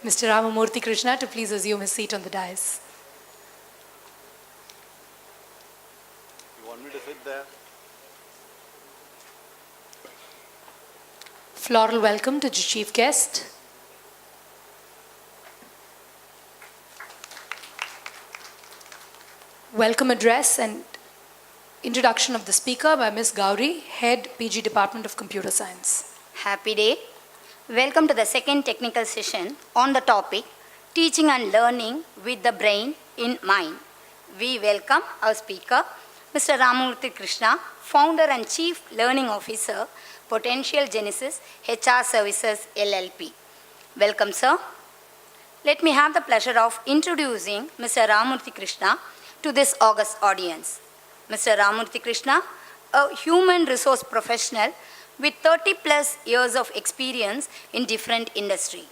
Mr. Ramamurthy Krishna to please assume his seat on the dais. You want me to sit there? Floral welcome to the chief guest. Welcome address and introduction of the speaker by Ms. Gauri, Head PG Department of Computer Science. Happy day. Welcome to the second technical session on the topic Teaching and Learning with the Brain in Mind. We welcome our speaker, Mr. Ramamurthy Krishna, Founder and Chief Learning Officer, Potential Genesis HR Services LLP. Welcome, sir. Let me have the pleasure of introducing Mr. Ramamurthy Krishna to this august audience. Mr. Ramamurthy Krishna, a human resource professional with 30 plus years of experience in different industry.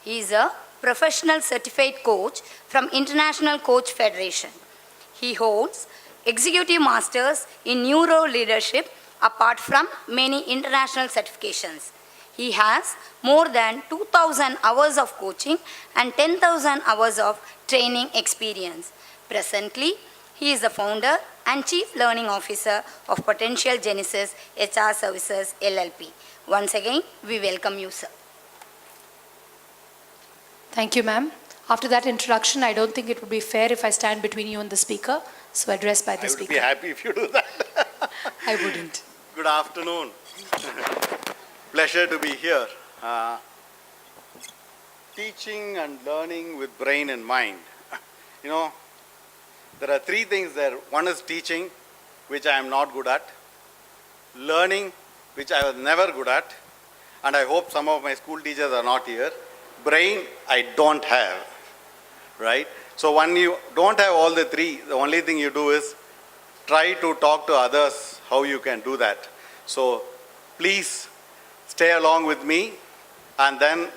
He is a professional certified coach from International Coach Federation. He holds executive masters in neuro leadership apart from many international certifications. He has more than 2,000 hours of coaching and 10,000 hours of training experience. Presently, he is the founder and Chief Learning Officer of Potential Genesis HR Services LLP. Once again, we welcome you, sir. Thank you, ma'am. After that introduction, I don't think it would be fair if I stand between you and the speaker, so address by the speaker. I would be happy if you do that. I wouldn't. Good afternoon. Pleasure to be here. Teaching and learning with brain and mind. You know, there are three things there. One is teaching, which I am not good at. Learning, which I was never good at. And I hope some of my school teachers are not here. Brain, I don't have. Right? So when you don't have all the three, the only thing you do is try to talk to others how you can do that. So please stay along with me and then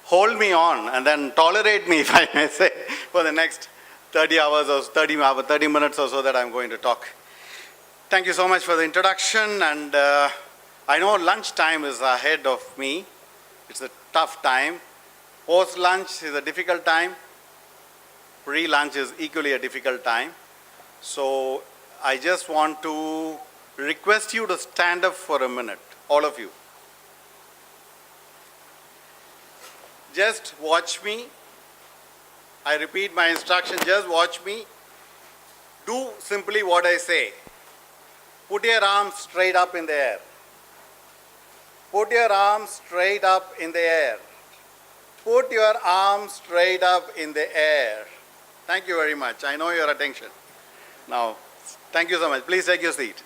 hold me on and then tolerate me, if I may say, for the next 30 hours or 30 minutes or so that I'm going to talk. Thank you so much for the introduction, and I know lunch time is ahead of me. It's a tough time. Post-lunch is a difficult time. Pre-lunch is equally a difficult time. So I just want to request you to stand up for a minute, all of you. Just watch me. I repeat my instruction, just watch me. Do simply what I say. Put your arms straight up in the air. Put your arms straight up in the air. Put your arms straight up in the air. Thank you very much. I know your attention. Now, thank you so much. Please take your seat.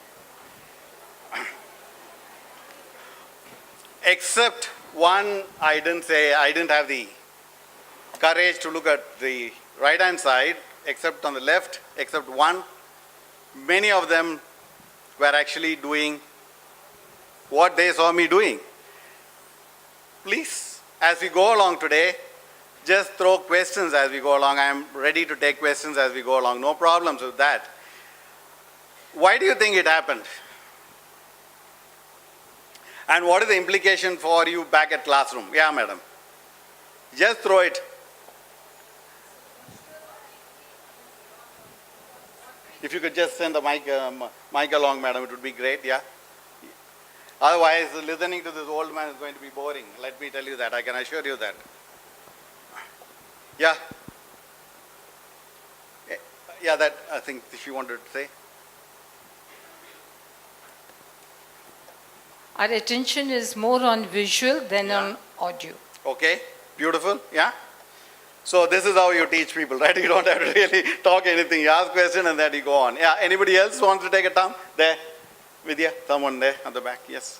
Except one, I didn't have the courage to look at the right-hand side, except on the left, except one. Many of them were actually doing what they saw me doing. Please, as we go along today, just throw questions as we go along. I am ready to take questions as we go along. No problems with that. Why do you think it happened? And what is the implication for you back at classroom? Yeah, madam. Just throw it. If you could just send the mic along, madam, it would be great, yeah? Otherwise, listening to this old man is going to be boring. Let me tell you that. I can assure you that. Yeah? Yeah, that I think she wanted to say. Our attention is more on visual than on audio. Okay, beautiful, yeah? So this is how you teach people, right? You don't have to really talk anything. You ask question and then you go on. Yeah, anybody else wants to take a turn? There, Vidya, someone there at the back, yes.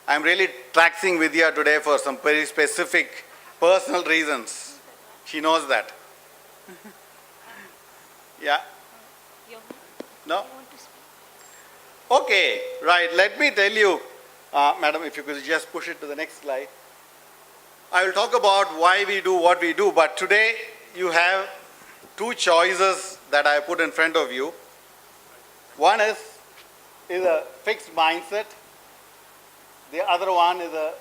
I'm really taxing Vidya today for some very specific personal reasons. She knows that. Yeah? No? Okay, right, let me tell you, madam, if you could just push it to the next slide. I will talk about why we do what we do, but today you have two choices that I put in front of you. One is a fixed mindset. The other one is a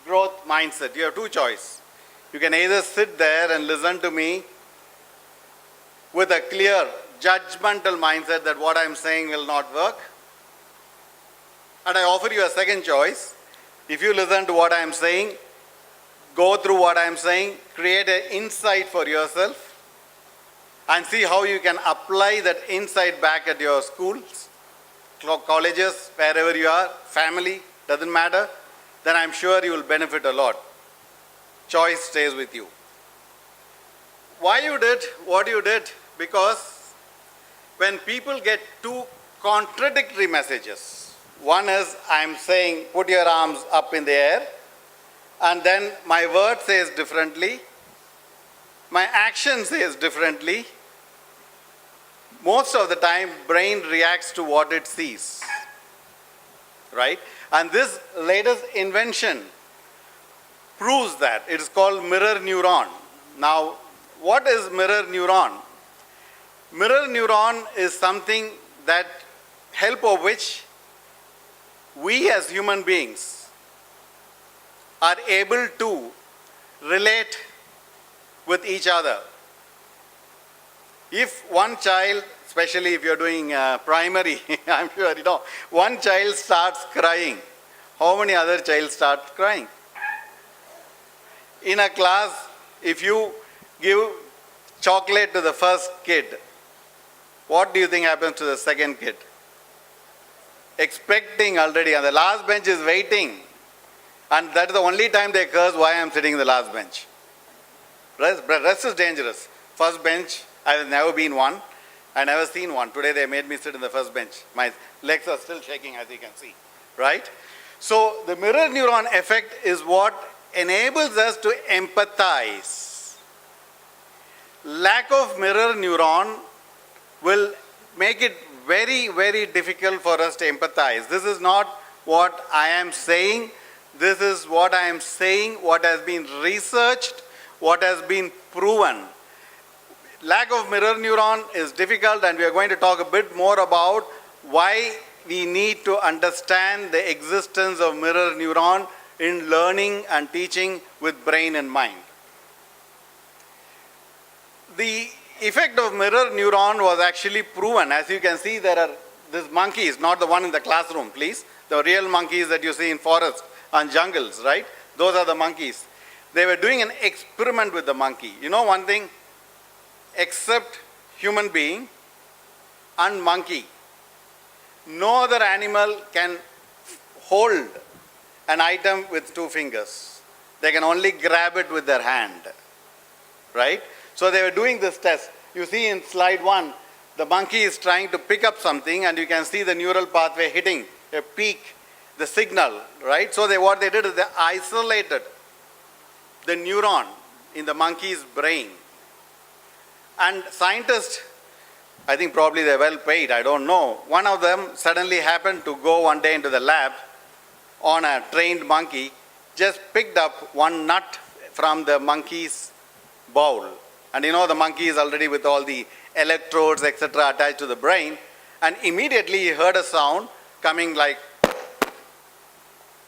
growth mindset. You have two choices. You can either sit there and listen to me with a clear, judgmental mindset that what I'm saying will not work. And I offer you a second choice. If you listen to what I'm saying, go through what I'm saying, create an insight for yourself, and see how you can apply that insight back at your schools, colleges, wherever you are, family, doesn't matter, then I'm sure you will benefit a lot. Choice stays with you. Why you did what you did? Because when people get two contradictory messages, one is I'm saying put your arms up in the air, and then my word says differently, my action says differently. Most of the time, brain reacts to what it sees, right? And this latest invention proves that. It is called mirror neuron. Now, what is mirror neuron? Mirror neuron is something that help of which we as human beings are able to relate with each other. If one child, especially if you're doing primary, I'm sure you know, one child starts crying, how many other children start crying? In a class, if you give chocolate to the first kid, what do you think happens to the second kid? Expecting already, and the last bench is waiting. And that is the only time they curse why I'm sitting in the last bench. Rest is dangerous. First bench, I have never been one. I never seen one. Today they made me sit in the first bench. My legs are still shaking, as you can see. Right? So the mirror neuron effect is what enables us to empathize. Lack of mirror neuron will make it very, very difficult for us to empathize. This is not what I am saying. This is what I am saying, what has been researched, what has been proven. Lack of mirror neuron is difficult, and we are going to talk a bit more about why we need to understand the existence of mirror neuron in learning and teaching with brain and mind. The effect of mirror neuron was actually proven. As you can see, there are these monkeys, not the one in the classroom, please. The real monkeys that you see in forests and jungles, right? Those are the monkeys. They were doing an experiment with the monkey. You know one thing? Except human being and monkey, no other animal can hold an item with two fingers. They can only grab it with their hand, right? So they were doing this test. You see in slide 1, the monkey is trying to pick up something, and you can see the neural pathway hitting a peak, the signal, right? So what they did is they isolated the neuron in the monkey's brain. And scientists, I think probably they're well paid, I don't know. One of them suddenly happened to go one day into the lab on a trained monkey, just picked up one nut from the monkey's bowl. And you know the monkey is already with all the electrodes, etc. attached to the brain. And immediately he heard a sound coming like,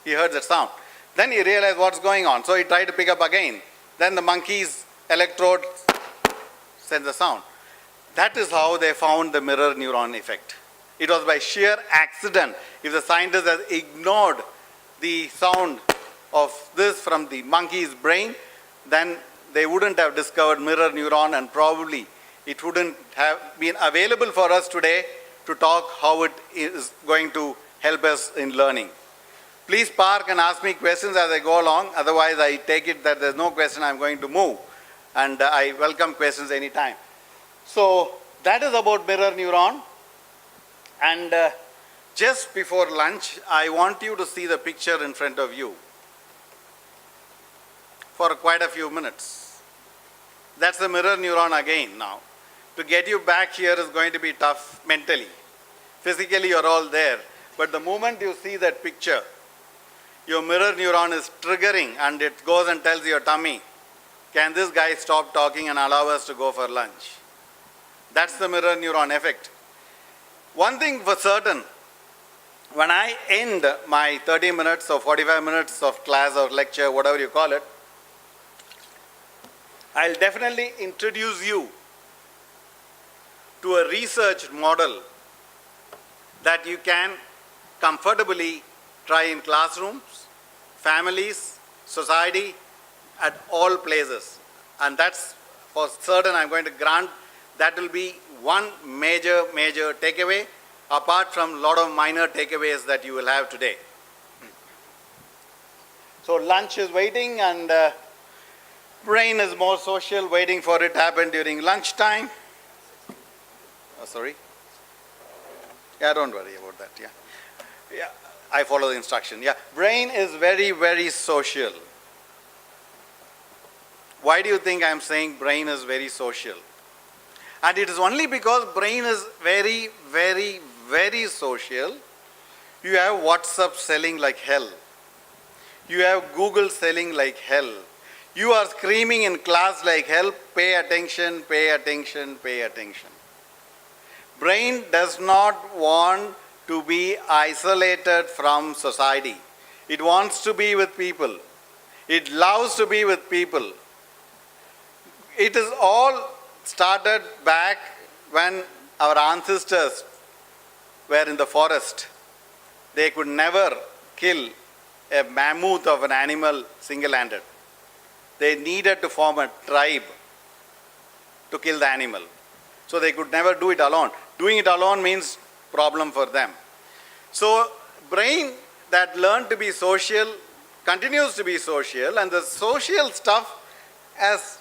he heard that sound. Then he realized what's going on. So he tried to pick up again. Then the monkey's electrode sends the sound. That is how they found the mirror neuron effect. It was by sheer accident. If the scientists had ignored the sound of this from the monkey's brain, then they wouldn't have discovered mirror neuron, and probably it wouldn't have been available for us today to talk how it is going to help us in learning. Please park and ask me questions as I go along. Otherwise, I take it that there's no question, I'm going to move. And I welcome questions anytime. So that is about mirror neuron. And just before lunch, I want you to see the picture in front of you for quite a few minutes. That's the mirror neuron again now. To get you back here is going to be tough mentally. Physically, you're all there. But the moment you see that picture, your mirror neuron is triggering, and it goes and tells your tummy, can this guy stop talking and allow us to go for lunch? That's the mirror neuron effect. One thing for certain, when I end my 30 minutes or 45 minutes of class or lecture, whatever you call it, I'll definitely introduce you to a research model that you can comfortably try in classrooms, families, society, at all places. And that's for certain. I'm going to grant that will be one major takeaway, apart from a lot of minor takeaways that you will have today. So lunch is waiting, and brain is more social, waiting for it to happen during lunchtime. Oh, sorry. Yeah, don't worry about that. Yeah, I follow the instruction. Yeah, brain is very social. Why do you think I'm saying brain is very social? And it is only because brain is very social. You have WhatsApp selling like hell. You have Google selling like hell. You are screaming in class like hell, pay attention, pay attention, pay attention. Brain does not want to be isolated from society. It wants to be with people. It loves to be with people. It is all started back when our ancestors were in the forest. They could never kill a mammoth of an animal single-handed. They needed to form a tribe to kill the animal. So they could never do it alone. Doing it alone means problem for them. So brain that learned to be social continues to be social, and the social stuff has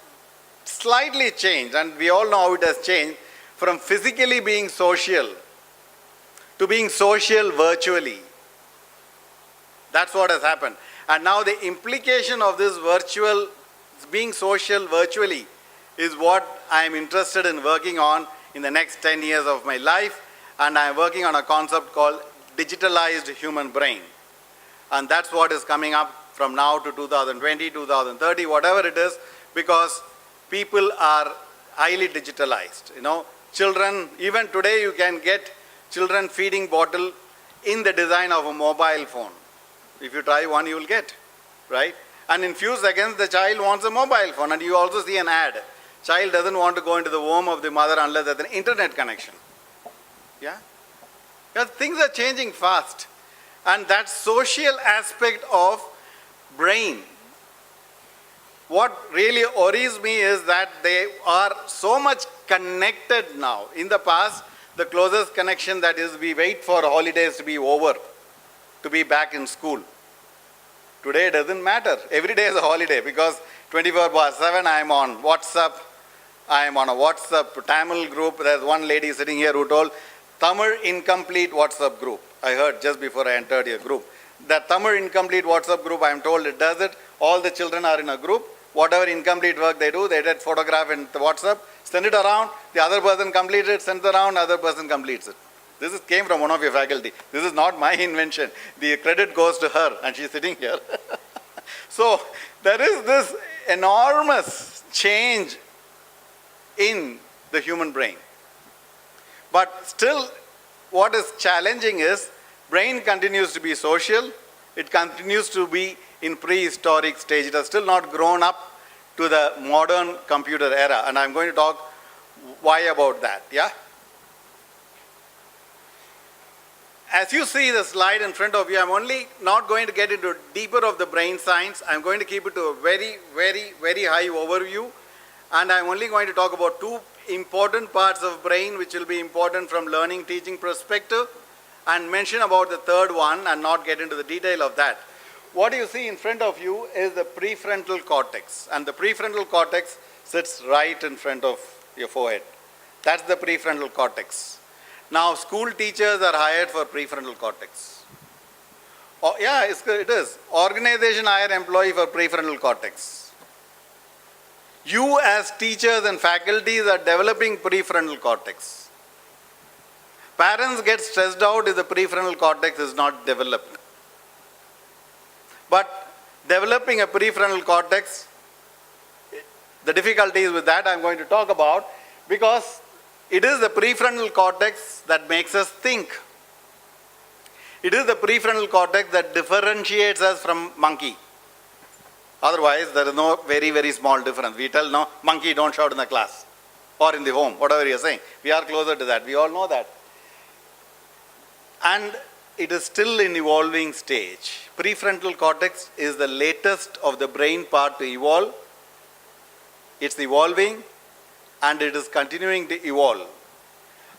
slightly changed, and we all know how it has changed from physically being social to being social virtually. That's what has happened. And now the implication of this virtual, being social virtually, is what I am interested in working on in the next 10 years of my life, and I am working on a concept called digitalized human brain. And that's what is coming up from now to 2020, 2030, whatever it is, because people are highly digitalized. You know, children, even today you can get children feeding bottle in the design of a mobile phone. If you try one, you will get, right? And in few seconds, the child wants a mobile phone, and you also see an ad. Child doesn't want to go into the womb of the mother unless there's an internet connection. Yeah? Because things are changing fast. And that social aspect of brain, what really worries me is that they are so much connected now. In the past, the closest connection that is we wait for holidays to be over, to be back in school. Today it doesn't matter. Every day is a holiday because 24/7 I am on WhatsApp. I am on a WhatsApp Tamil group. There's one lady sitting here who told Tamil incomplete WhatsApp group. I heard just before I entered your group. That Tamil incomplete WhatsApp group, I am told it does it. All the children are in a group. Whatever incomplete work they do, they did photograph in the WhatsApp, send it around. The other person completes it, sends it around, other person completes it. This came from one of your faculty. This is not my invention. The credit goes to her, and she's sitting here. So there is this enormous change in the human brain. But still, what is challenging is brain continues to be social. It continues to be in prehistoric stage. It has still not grown up to the modern computer era. And I'm going to talk why about that. Yeah? As you see the slide in front of you, I'm only not going to get into deeper of the brain science. I'm going to keep it to a very high overview. And I'm only going to talk about two important parts of brain which will be important from learning teaching perspective, and mention about the third one and not get into the detail of that. What you see in front of you is the prefrontal cortex, and the prefrontal cortex sits right in front of your forehead. That's the prefrontal cortex. Now school teachers are hired for prefrontal cortex. Oh, yeah, it is. Organization hire employee for prefrontal cortex. You as teachers and faculties are developing prefrontal cortex. Parents get stressed out if the prefrontal cortex is not developed. But developing a prefrontal cortex, the difficulties with that I'm going to talk about, because it is the prefrontal cortex that makes us think. It is the prefrontal cortex that differentiates us from monkey. Otherwise, there is no very, very small difference. We tell no, monkey don't shout in the class or in the home, whatever you are saying. We are closer to that. We all know that. And it is still in evolving stage. Prefrontal cortex is the latest of the brain part to evolve. It's evolving and it is continuing to evolve.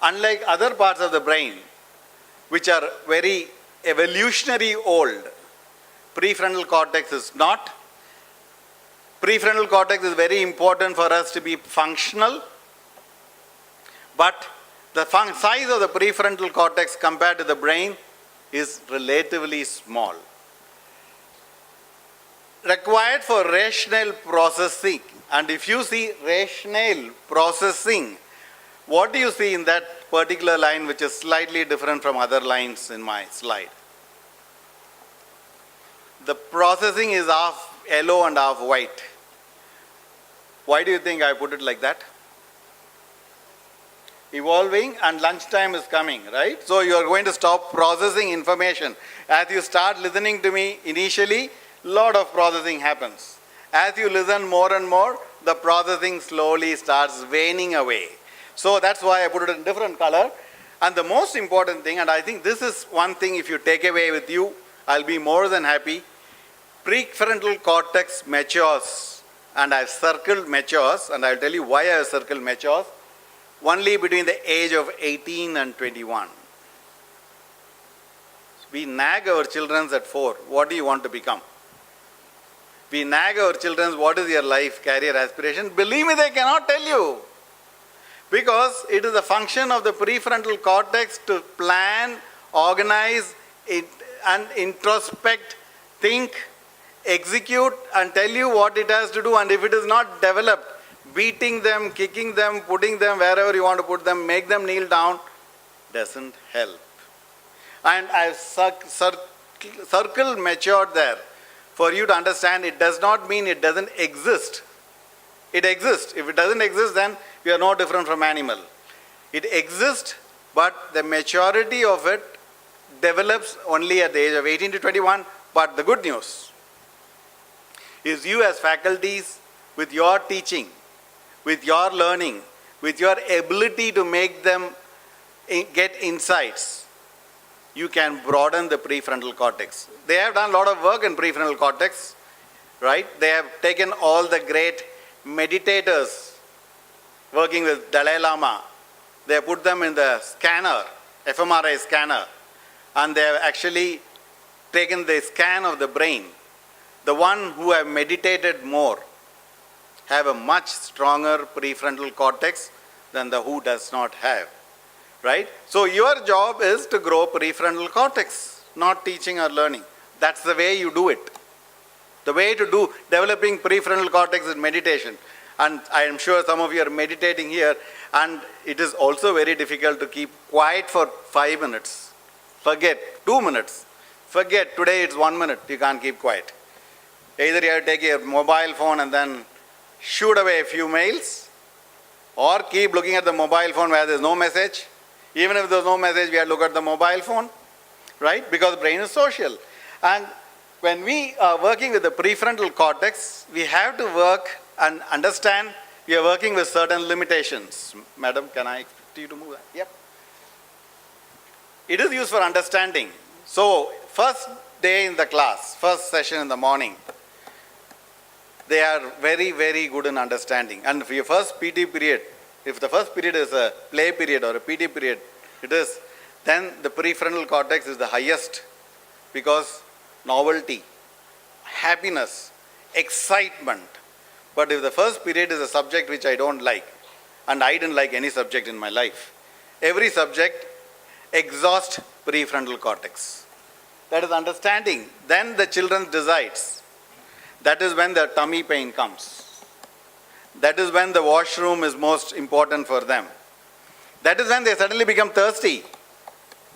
Unlike other parts of the brain, which are very evolutionary old, prefrontal cortex is not. Prefrontal cortex is very important for us to be functional, but the size of the prefrontal cortex compared to the brain is relatively small. Required for rational processing. And if you see rational processing, what do you see in that particular line which is slightly different from other lines in my slide? The processing is half yellow and half white. Why do you think I put it like that? Evolving and lunchtime is coming, right? So you are going to stop processing information. As you start listening to me initially, lot of processing happens. As you listen more and more, the processing slowly starts waning away. So that's why I put it in different color. And the most important thing, and I think this is one thing if you take away with you, I'll be more than happy. Prefrontal cortex matures, and I've circled matures, and I'll tell you why I have circled matures, only between the age of 18 and 21. We nag our children at 4, what do you want to become? We nag our children, what is your life, career, aspiration? Believe me, they cannot tell you. Because it is a function of the prefrontal cortex to plan, organize, and introspect, think, execute, and tell you what it has to do. And if it is not developed, beating them, kicking them, putting them wherever you want to put them, make them kneel down, doesn't help. And I've circled matured there for you to understand it does not mean it doesn't exist. It exists. If it doesn't exist, then we are no different from animal. It exists, but the maturity of it develops only at the age of 18 to 21. But the good news is you as faculties, with your teaching, with your learning, with your ability to make them get insights, you can broaden the prefrontal cortex. They have done a lot of work in prefrontal cortex, right? They have taken all the great meditators working with Dalai Lama. They have put them in the scanner, fMRI scanner, and they have actually taken the scan of the brain. The one who have meditated more have a much stronger prefrontal cortex than the who does not have, right? So your job is to grow prefrontal cortex, not teaching or learning. That's the way you do it. The way to do developing prefrontal cortex is meditation. And I am sure some of you are meditating here, and it is also very difficult to keep quiet for 5 minutes. Forget, 2 minutes. Forget, today it's 1 minute, you can't keep quiet. Either you have to take your mobile phone and then shoot away a few mails, or keep looking at the mobile phone where there's no message. Even if there's no message, we have to look at the mobile phone, right? Because the brain is social. And when we are working with the prefrontal cortex, we have to work and understand we are working with certain limitations. Madam, can I expect you to move that? Yep. It is used for understanding. So, first day in the class, first session in the morning, they are very, very good in understanding. And for your first PT period, if the first period is a play period or a PT period, then the prefrontal cortex is the highest, because novelty, happiness, excitement. But if the first period is a subject which I don't like, and I didn't like any subject in my life, every subject exhausts prefrontal cortex. That is understanding. Then the children decides. That is when the tummy pain comes. That is when the washroom is most important for them. That is when they suddenly become thirsty,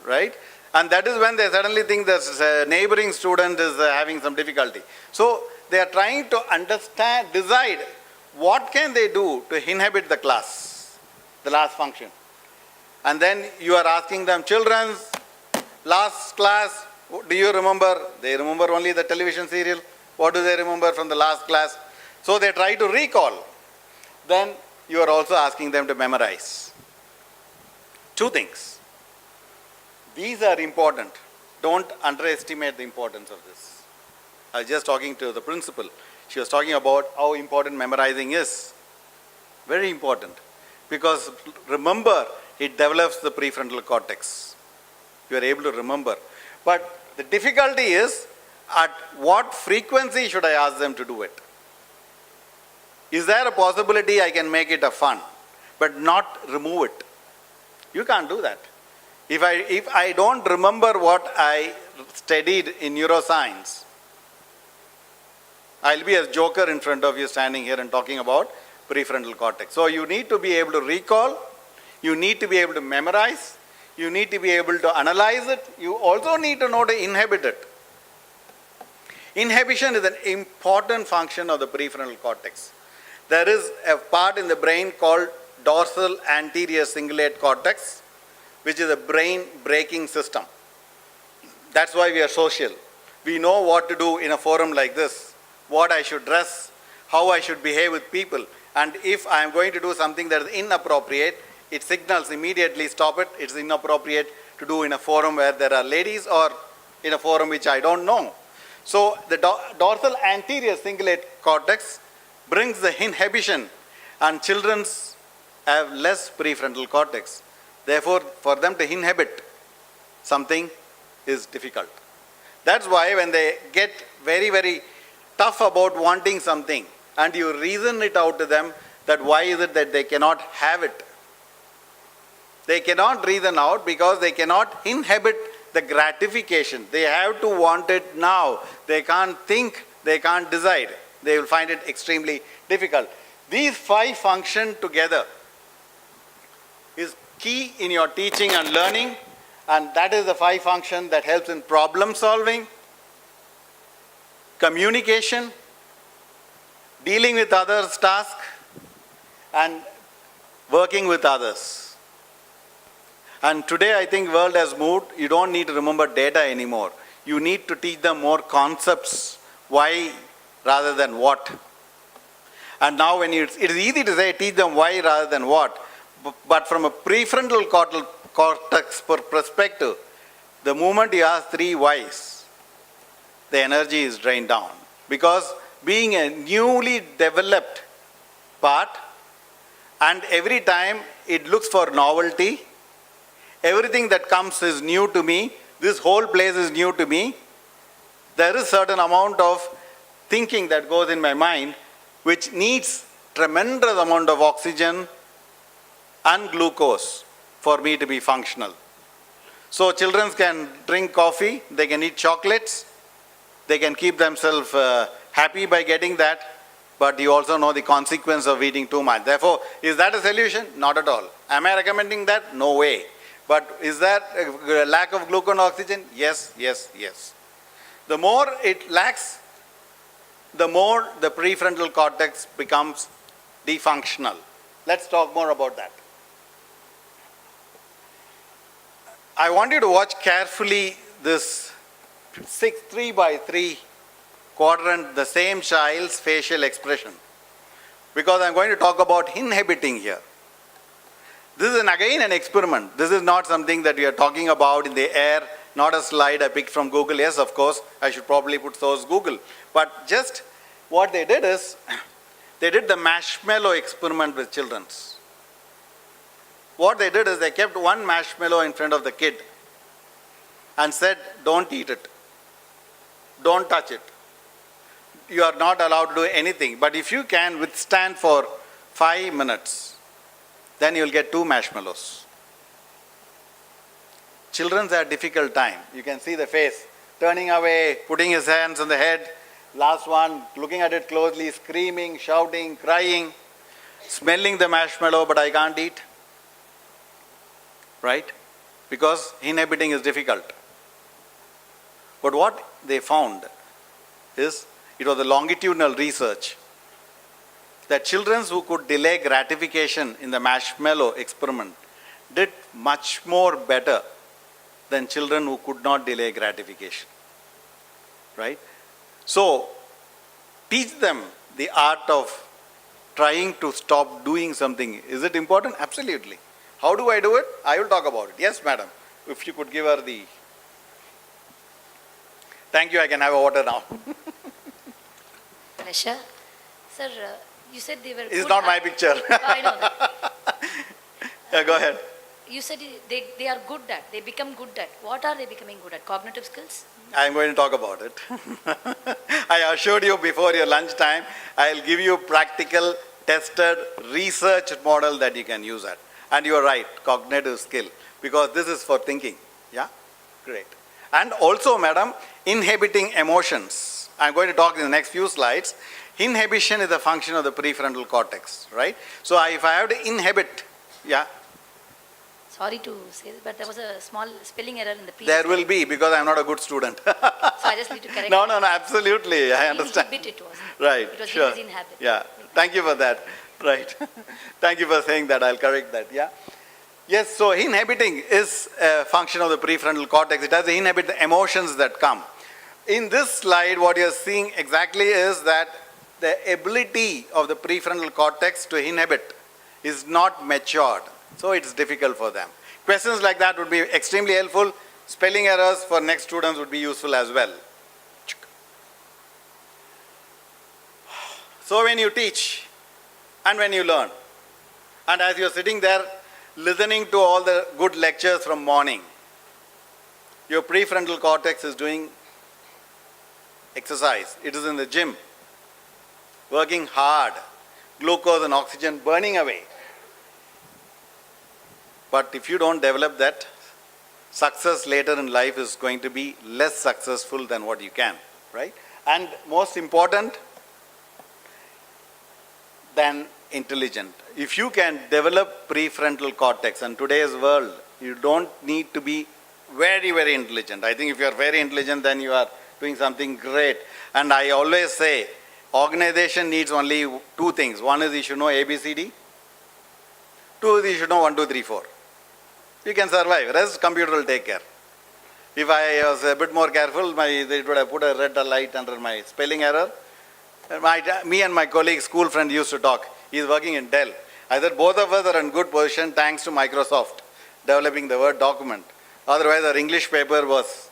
right? And that is when they suddenly think the neighboring student is having some difficulty. So they are trying to understand, decide what can they do to inhabit the class, the last function. And then you are asking them, children, last class, Do you remember? They remember only the television serial. What do they remember from the last class? So they try to recall. Then you are also asking them to memorize. Two things. These are important. Don't underestimate the importance of this. I was just talking to the principal. She was talking about how important memorizing is. Very important. Because remember, it develops the prefrontal cortex. You are able to remember. But the difficulty is, at what frequency should I ask them to do it? Is there a possibility I can make it a fun, but not remove it? You can't do that. If I don't remember what I studied in neuroscience, I'll be a joker in front of you standing here and talking about prefrontal cortex. So you need to be able to recall, you need to be able to memorize, you need to be able to analyze it, you also need to know to inhibit it. Inhibition is an important function of the prefrontal cortex. There is a part in the brain called dorsal anterior cingulate cortex, which is a brain braking system. That's why we are social. We know what to do in a forum like this, what I should dress, how I should behave with people. And if I am going to do something that is inappropriate, it signals immediately, stop it, it's inappropriate to do in a forum where there are ladies or in a forum which I don't know. So the dorsal anterior cingulate cortex brings the inhibition, and children have less prefrontal cortex. Therefore, for them to inhibit something is difficult. That's why when they get very, very tough about wanting something, and you reason it out to them that why is it that they cannot have it. They cannot reason out because they cannot inhibit the gratification. They have to want it now. They can't think, they can't decide. They will find it extremely difficult. These 5 function together is key in your teaching and learning, and that is the 5 function that helps in problem solving, communication, dealing with others' tasks, and working with others. And today I think world has moved. You don't need to remember data anymore. You need to teach them more concepts, why rather than what. And now it is easy to say teach them why rather than what, but from a prefrontal cortex perspective, the moment you ask 3 whys, the energy is drained down. Because being a newly developed part, and every time it looks for novelty, everything that comes is new to me, this whole place is new to me, there is certain amount of thinking that goes in my mind which needs tremendous amount of oxygen and glucose for me to be functional. So children can drink coffee, they can eat chocolates, they can keep themselves happy by getting that, but you also know the consequence of eating too much. Therefore, is that a solution? Not at all. Am I recommending that? No way. But is that a lack of glucose and oxygen? Yes, yes, yes. The more it lacks, the more the prefrontal cortex becomes defunctional. Let's talk more about that. I want you to watch carefully this 3 by 3 quadrant, the same child's facial expression, because I'm going to talk about inhibiting here. This is again an experiment. This is not something that we are talking about in the air, not a slide I picked from Google. Yes, of course, I should probably put those Google. But just what they did is, they did the marshmallow experiment with children. What they did is they kept one marshmallow in front of the kid and said, don't eat it. Don't touch it. You are not allowed to do anything. But if you can withstand for 5 minutes, then you will get 2 marshmallows. Children have a difficult time. You can see the face, turning away, putting his hands on the head. Last one, looking at it closely, screaming, shouting, crying, smelling the marshmallow, but I can't eat. Right? Because inhibiting is difficult. But what they found is, it was a longitudinal research, that children who could delay gratification in the marshmallow experiment did much more better than children who could not delay gratification. Right? So, teach them the art of trying to stop doing something. Is it important? Absolutely. How do I do it? I will talk about it. Yes, madam. If you could give her the... Thank you, I can have a water now. Pleasure. Sir, you said they were It's good not at- my picture. I know that. Yeah, go ahead. You said they are good at, they become good at. What are they becoming good at? Cognitive skills? I'm going to talk about it. I assured you before your lunchtime, I'll give you practical, tested, research model that you can use at. And you're right, cognitive skill, because this is for thinking. Yeah? Great. And also, madam, inhibiting emotions. I'm going to talk in the next few slides. Inhibition is a function of the prefrontal cortex, right? So if I have to inhibit, yeah, Sorry to say this, but there was a small spelling error in the previous. there will be, because I'm not a good student. So I just need to correct No, absolutely, I understand. Inhibit it wasn't. Right, It was sure. inhabit. Yeah, thank you for that. Right. Thank you for saying that. I'll correct that. Yeah. Yes, so inhibiting is a function of the prefrontal cortex. It does inhibit the emotions that come. In this slide, what you're seeing exactly is that the ability of the prefrontal cortex to inhibit is not matured. So it's difficult for them. Questions like that would be extremely helpful. Spelling errors for next students would be useful as well. So when you teach and when you learn, and as you're sitting there listening to all the good lectures from morning, your prefrontal cortex is doing exercise. It is in the gym, working hard, glucose and oxygen burning away. But if you don't develop that, success later in life is going to be less successful than what you can, right? And most important than intelligent. If you can develop prefrontal cortex, in today's world, you don't need to be very, very intelligent. I think if you are very intelligent, then you are doing something great. And I always say, organization needs only two things. One is you should know ABCD. Two is you should know 1, 2, 3, 4. You can survive. Rest, computer will take care. If I was a bit more careful, they would have put a red light under my spelling error. Me and my colleague, school friend used to talk. He is working in Dell. I said both of us are in good position thanks to Microsoft developing the Word document. Otherwise, our English paper was,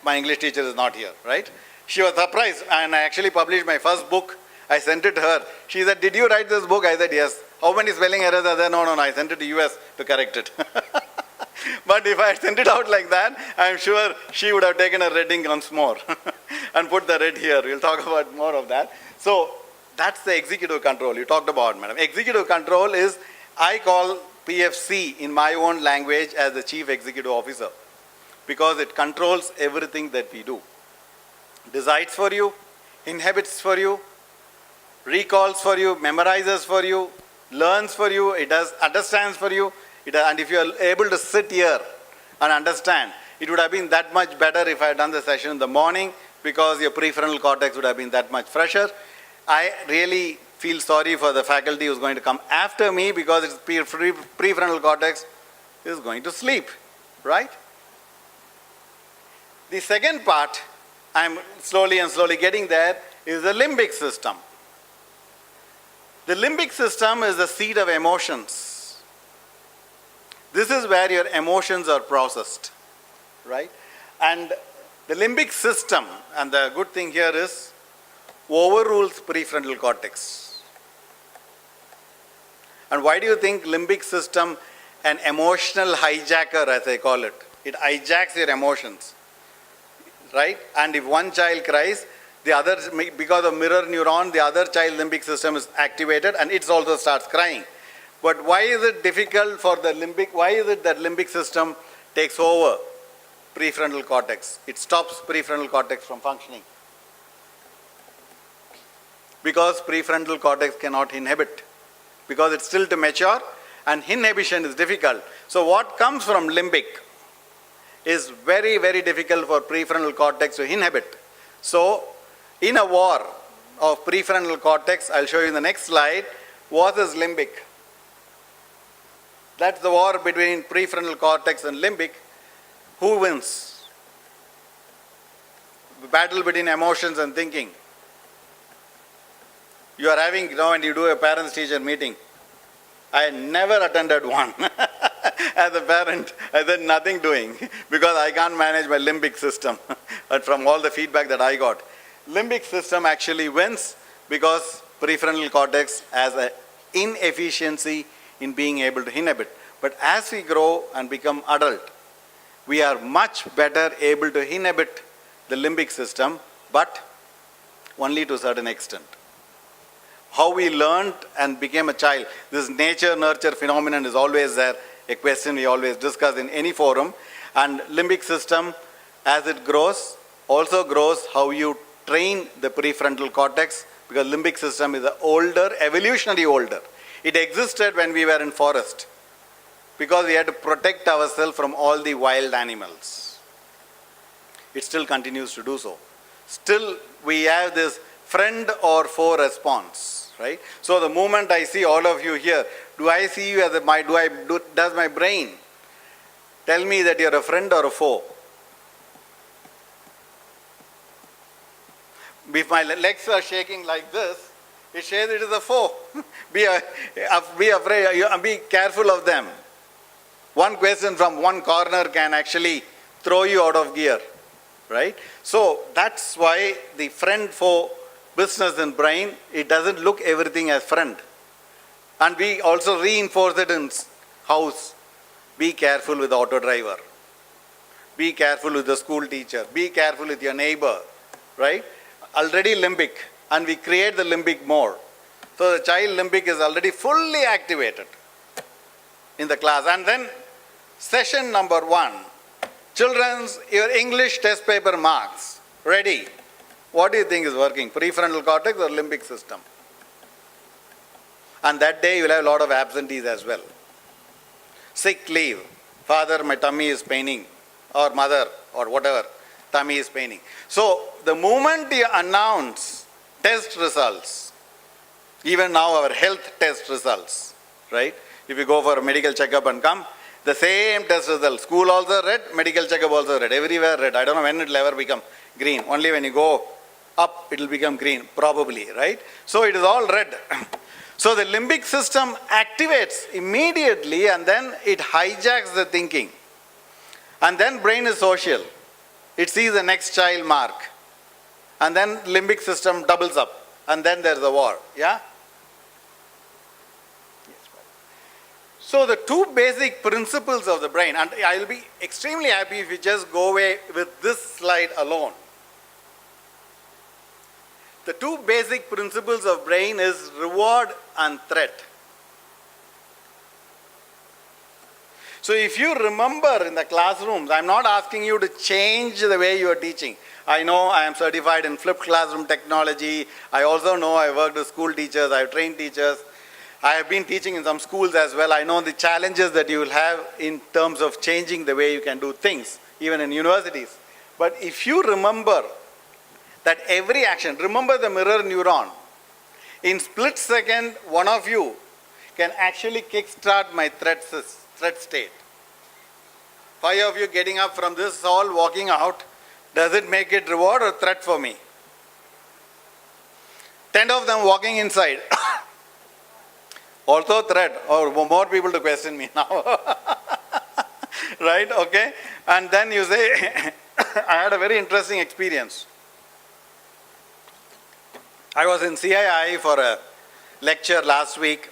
my English teacher is not here, right? She was surprised, and I actually published my first book. I sent it to her. She said, did you write this book? I said, yes. How many spelling errors are there? No, I sent it to US to correct it. But if I had sent it out like that, I'm sure she would have taken a red ink once more and put the red here. We'll talk about more of that. So that's the executive control you talked about, madam. Executive control is, I call PFC in my own language as the Chief Executive Officer, because it controls everything that we do. Decides for you, inhibits for you, recalls for you, memorizes for you, learns for you, it does understands for you. And if you are able to sit here and understand, it would have been that much better if I had done the session in the morning, because your prefrontal cortex would have been that much fresher. I really feel sorry for the faculty who's going to come after me, because its prefrontal cortex is going to sleep, right? The second part, I'm slowly getting there, is the limbic system. The limbic system is the seat of emotions. This is where your emotions are processed, right? And the limbic system, and the good thing here is, overrules prefrontal cortex. And why do you think limbic system, an emotional hijacker as I call it? It hijacks your emotions, right? And if one child cries, the other, because of mirror neuron, the other child's limbic system is activated and it also starts crying. But why is it difficult for the limbic, why is it that limbic system takes over prefrontal cortex? It stops prefrontal cortex from functioning. Because prefrontal cortex cannot inhibit, because it's still to mature and inhibition is difficult. So what comes from limbic is very, very difficult for prefrontal cortex to inhibit. So in a war of prefrontal cortex, I'll show you in the next slide, what is limbic? That's the war between prefrontal cortex and limbic. Who wins? The battle between emotions and thinking. You are having, when you do a parents-teacher meeting, I never attended one. As a parent, I said nothing doing because I can't manage my limbic system. But from all the feedback that I got, limbic system actually wins because prefrontal cortex has an inefficiency in being able to inhibit. But as we grow and become adult, we are much better able to inhibit the limbic system, but only to a certain extent. How we learned and became a child, this nature-nurture phenomenon is always there, a question we always discuss in any forum. And limbic system, as it grows, also grows how you train the prefrontal cortex, because limbic system is older, evolutionary older. It existed when we were in forest, because we had to protect ourselves from all the wild animals. It still continues to do so. Still, we have this friend or foe response, right? So the moment I see all of you here, do I see you as does my brain tell me that you're a friend or a foe? If my legs are shaking like this, it says it is a foe. Be afraid, be careful of them. One question from one corner can actually throw you out of gear, right? So that's why the friend-foe business in brain, it doesn't look everything as friend. And we also reinforce it in house. Be careful with the auto driver. Be careful with the school teacher. Be careful with your neighbor, right? Already limbic, and we create the limbic more. So the child limbic is already fully activated in the class. And then session number 1, children's, your English test paper marks, ready. What do you think is working, prefrontal cortex or limbic system? And that day you will have a lot of absentees as well. Sick leave, father, my tummy is paining, or mother, or whatever, tummy is paining. So the moment you announce test results, even now our health test results, right? If you go for a medical checkup and come, the same test result, school also red, medical checkup also red, everywhere red. I don't know when it will ever become green. Only when you go up, it will become green, probably, right? So it is all red. So the limbic system activates immediately, and then it hijacks the thinking. And then brain is social. It sees the next child mark. And then limbic system doubles up. And then there's a war. Yeah? So the two basic principles of the brain, and I will be extremely happy if you just go away with this slide alone. The two basic principles of brain is reward and threat. So if you remember in the classrooms, I'm not asking you to change the way you are teaching. I know I am certified in flipped classroom technology. I also know I worked with school teachers, I have trained teachers. I have been teaching in some schools as well. I know the challenges that you will have in terms of changing the way you can do things, even in universities. But if you remember that every action, remember the mirror neuron. In split second, one of you can actually kickstart my threat state. 5 of you getting up from this hall, walking out, does it make it reward or threat for me? 10 of them walking inside. Also threat, or more people to question me now. Right, okay? And then you say, I had a very interesting experience. I was in CII for a lecture last week,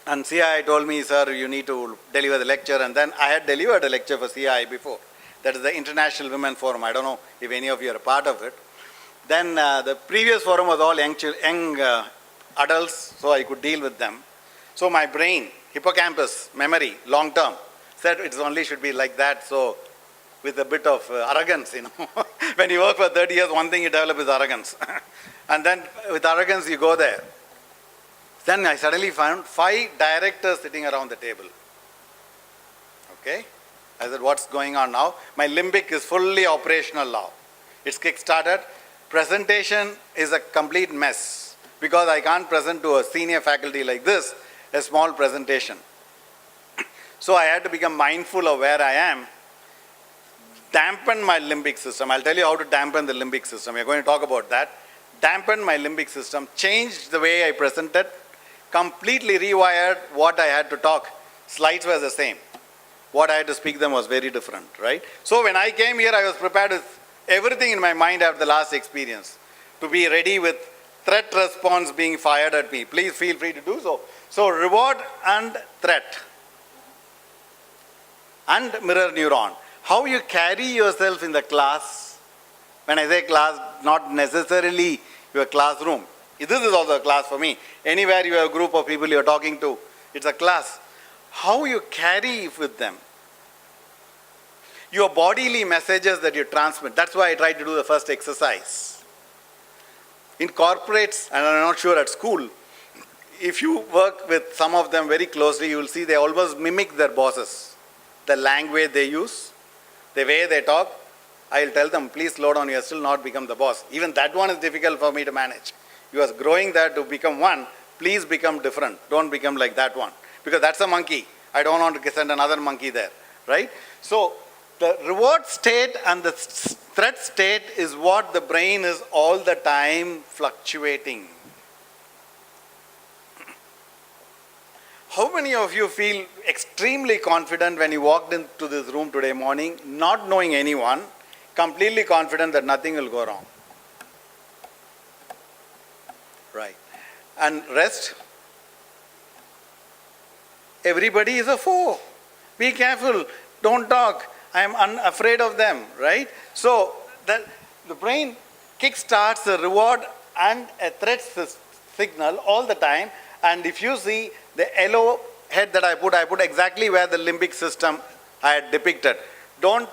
and CII told me, sir, you need to deliver the lecture, and then I had delivered a lecture for CII before. That is the International Women Forum. I don't know if any of you are a part of it. Then the previous forum was all young adults, so I could deal with them. So my brain, hippocampus, memory, long term, said it only should be like that, so with a bit of arrogance, you know. When you work for 30 years, one thing you develop is arrogance. And then with arrogance, you go there. Then I suddenly found 5 directors sitting around the table. Okay? I said, what's going on now? My limbic is fully operational now. It's kick-started. Presentation is a complete mess because I can't present to a senior faculty like this a small presentation. So I had to become mindful of where I am. dampen my limbic system. I'll tell you how to dampen the limbic system. We're going to talk about that. Dampen my limbic system, changed the way I presented, completely rewired what I had to talk. Slides were the same. What I had to speak them was very different, right? So when I came here, I was prepared with everything in my mind after the last experience to be ready with threat response being fired at me. Please feel free to do so. So reward and threat and mirror neuron. How you carry yourself in the class. When I say class, not necessarily your classroom. This is also a class for me. Anywhere you have a group of people you're talking to, it's a class. How you carry with them. Your bodily messages that you transmit. That's why I tried to do the first exercise. In corporates, and I'm not sure at school, if you work with some of them very closely, you will see they almost mimic their bosses. The language they use, the way they talk, I'll tell them, please slow down, you have still not become the boss. Even that one is difficult for me to manage. You are growing there to become one, please become different. Don't become like that one. Because that's a monkey. I don't want to send another monkey there, right? So the reward state and the threat state is what the brain is all the time fluctuating. How many of you feel extremely confident when you walked into this room today morning, not knowing anyone, completely confident that nothing will go wrong? Right. And rest? Everybody is a foe. Be careful. Don't talk. I am afraid of them, right? So the brain kickstarts a reward and a threat signal all the time. And if you see the yellow head that I put exactly where the limbic system I had depicted. Don't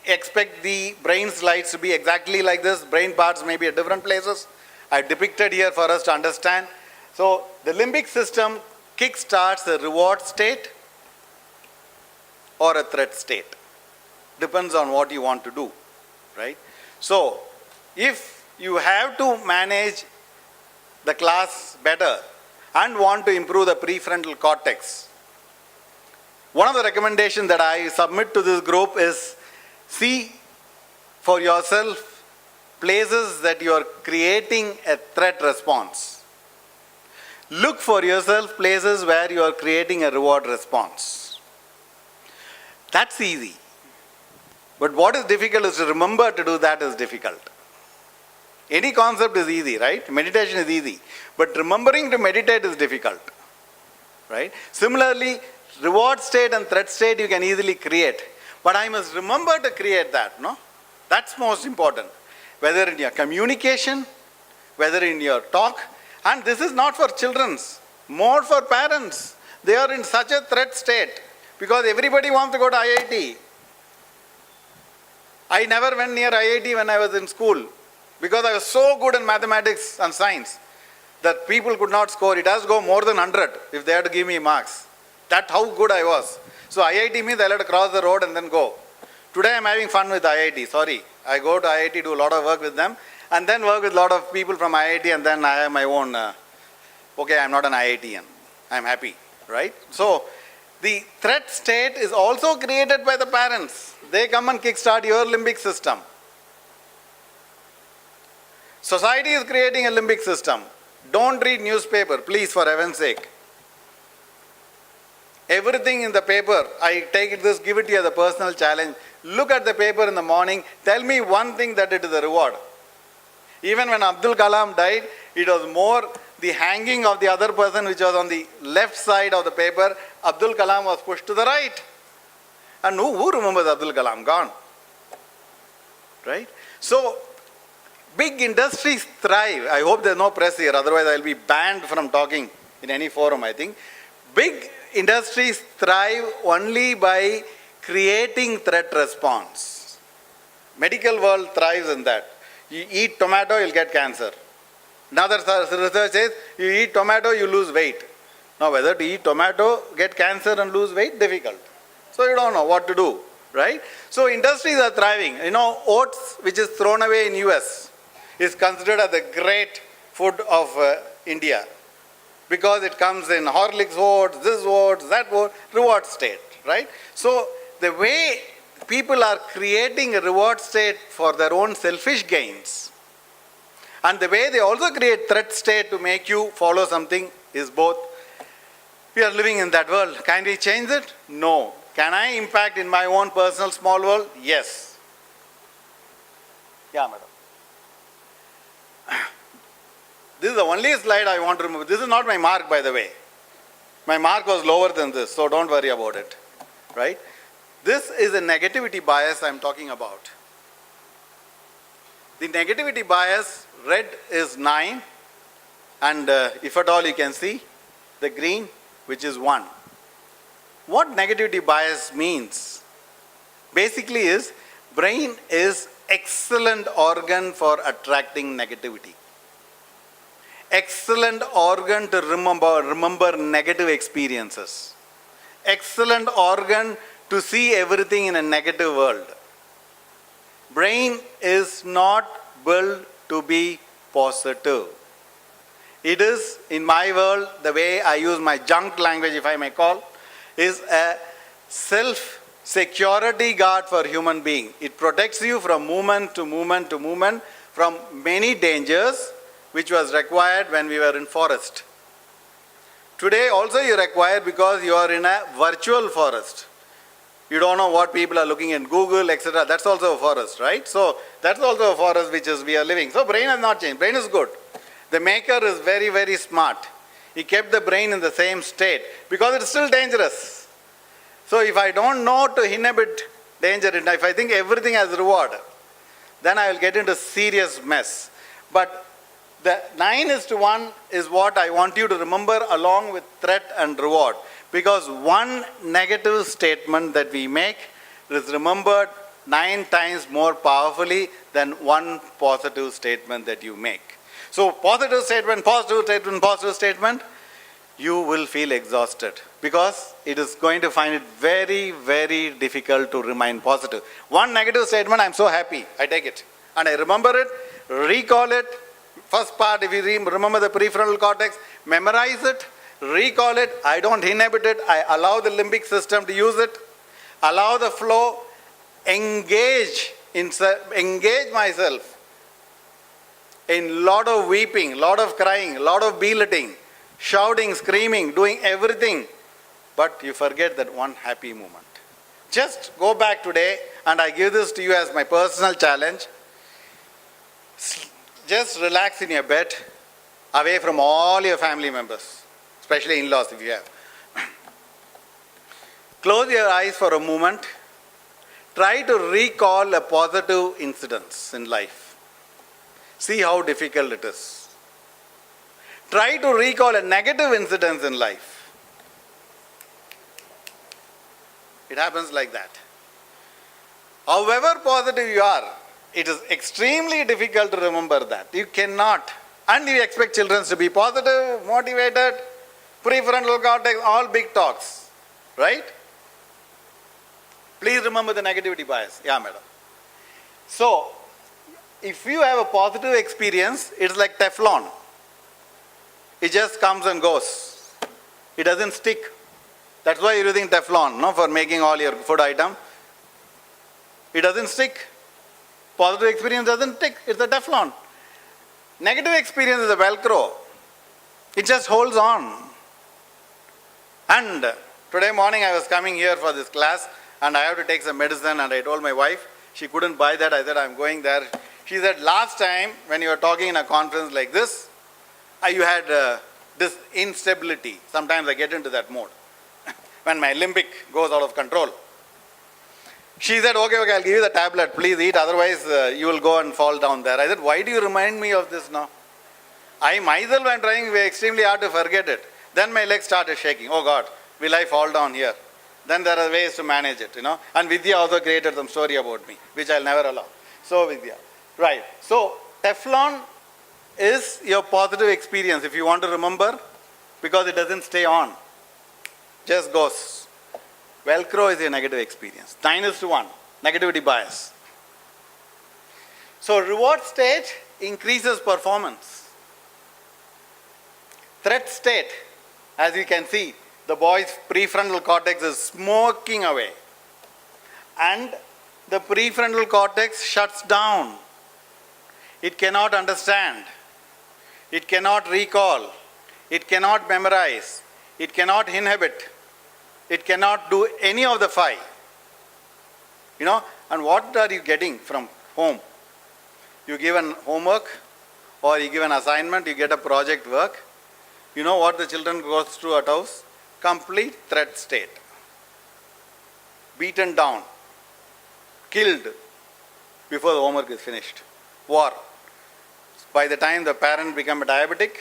expect the brain slides to be exactly like this. Brain parts may be at different places. I depicted here for us to understand. So the limbic system kickstarts a reward state or a threat state. Depends on what you want to do, right? So if you have to manage the class better and want to improve the prefrontal cortex, one of the recommendations that I submit to this group is see for yourself places that you are creating a threat response. Look for yourself places where you are creating a reward response. That's easy. But what is difficult is to remember to do that is difficult. Any concept is easy, right? Meditation is easy. But remembering to meditate is difficult, right? Similarly, reward state and threat state you can easily create. But I must remember to create that, no? That's most important. Whether in your communication, whether in your talk. And this is not for children's, more for parents. They are in such a threat state because everybody wants to go to IIT. I never went near IIT when I was in school because I was so good in mathematics and science that people could not score. It has to go more than 100 if they had to give me marks. That's how good I was. So IIT means I'll have to cross the road and then go. Today I'm having fun with IIT, sorry. I go to IIT, do a lot of work with them, and then work with a lot of people from IIT, and then I have my own, okay, I'm not an IITian. I'm happy, right? So the threat state is also created by the parents. They come and kickstart your limbic system. Society is creating a limbic system. Don't read newspaper, please, for heaven's sake. Everything in the paper, I take this, give it to you as a personal challenge. Look at the paper in the morning. Tell me one thing that it is a reward. Even when Abdul Kalam died, it was more the hanging of the other person which was on the left side of the paper. Abdul Kalam was pushed to the right. And who remembers Abdul Kalam? Gone. Right? So, big industries thrive. I hope there's no press here, otherwise I'll be banned from talking in any forum, I think. Big industries thrive only by creating threat response. Medical world thrives in that. You eat tomato, you'll get cancer. Another research says, you eat tomato, you lose weight. Now whether to eat tomato, get cancer and lose weight, difficult. So you don't know what to do, right? So industries are thriving. You know, oats, which is thrown away in US, is considered as the great food of India. Because it comes in Horlicks oats, this oats, that oats, reward state, right? So the way people are creating a reward state for their own selfish gains. And the way they also create threat state to make you follow something is both. We are living in that world. Can we change it? No. Can I impact in my own personal small world? Yes. Yeah, madam. This is the only slide I want to remove. This is not my mark, by the way. My mark was lower than this, so don't worry about it. Right? This is a negativity bias I'm talking about. The negativity bias, red is 9, and if at all you can see, the green, which is 1. What negativity bias means? Basically is, brain is excellent organ for attracting negativity. Excellent organ to remember negative experiences. Excellent organ to see everything in a negative world. Brain is not built to be positive. It is, in my world, the way I use my junk language, if I may call, is a self-security guard for human being. It protects you from movement to movement to movement, from many dangers, which was required when we were in forest. Today also you require because you are in a virtual forest. You don't know what people are looking in Google, etc. That's also a forest, right? So that's also a forest which is we are living. So brain has not changed. Brain is good. The maker is very, very smart. He kept the brain in the same state because it's still dangerous. So if I don't know to inhibit danger, if I think everything has reward, then I will get into serious mess. But the 9:1 is what I want you to remember along with threat and reward. Because one negative statement that we make is remembered 9 times more powerfully than one positive statement that you make. So positive statement, positive statement, positive statement, you will feel exhausted because it is going to find it very, very difficult to remain positive. One negative statement, I'm so happy, I take it. And I remember it, recall it. First part, if you remember the prefrontal cortex, memorize it, recall it. I don't inhibit it. I allow the limbic system to use it. Allow the flow. Engage myself in lot of weeping, lot of crying, lot of belittling, shouting, screaming, doing everything. But you forget that one happy moment. Just go back today, and I give this to you as my personal challenge. Just relax in your bed, away from all your family members, especially in-laws if you have. Close your eyes for a moment. Try to recall a positive incident in life. See how difficult it is. Try to recall a negative incident in life. It happens like that. However positive you are, it is extremely difficult to remember that. You cannot. And you expect children to be positive, motivated, prefrontal cortex, all big talks. Right? Please remember the negativity bias. Yeah, madam. So, if you have a positive experience, it's like Teflon. It just comes and goes. It doesn't stick. That's why you're using Teflon, no, for making all your food item. It doesn't stick. Positive experience doesn't stick. It's a Teflon. Negative experience is a Velcro. It just holds on. And today morning I was coming here for this class and I have to take some medicine, and I told my wife, she couldn't buy that. I said, I'm going there. She said, last time when you were talking in a conference like this, you had this instability. Sometimes I get into that mode when my limbic goes out of control. She said, okay, I'll give you the tablet. Please eat, otherwise you will go and fall down there. I said, why do you remind me of this now? I myself am trying extremely hard to forget it. Then my legs started shaking. Oh God, will I fall down here? Then there are ways to manage it, And Vidya also created some story about me, which I'll never allow. So Vidya, right. So Teflon is your positive experience, if you want to remember, because it doesn't stay on. Just goes. Velcro is your negative experience. 9:1, negativity bias. So reward state increases performance. Threat state, as you can see, the boy's prefrontal cortex is smoking away. And the prefrontal cortex shuts down. It cannot understand. It cannot recall. It cannot memorize. It cannot inhibit. It cannot do any of the five. And what are you getting from home? You give an homework or you give an assignment, you get a project work. You know what the children goes through at house? Complete threat state. Beaten down. Killed before the homework is finished. War. By the time the parent becomes a diabetic,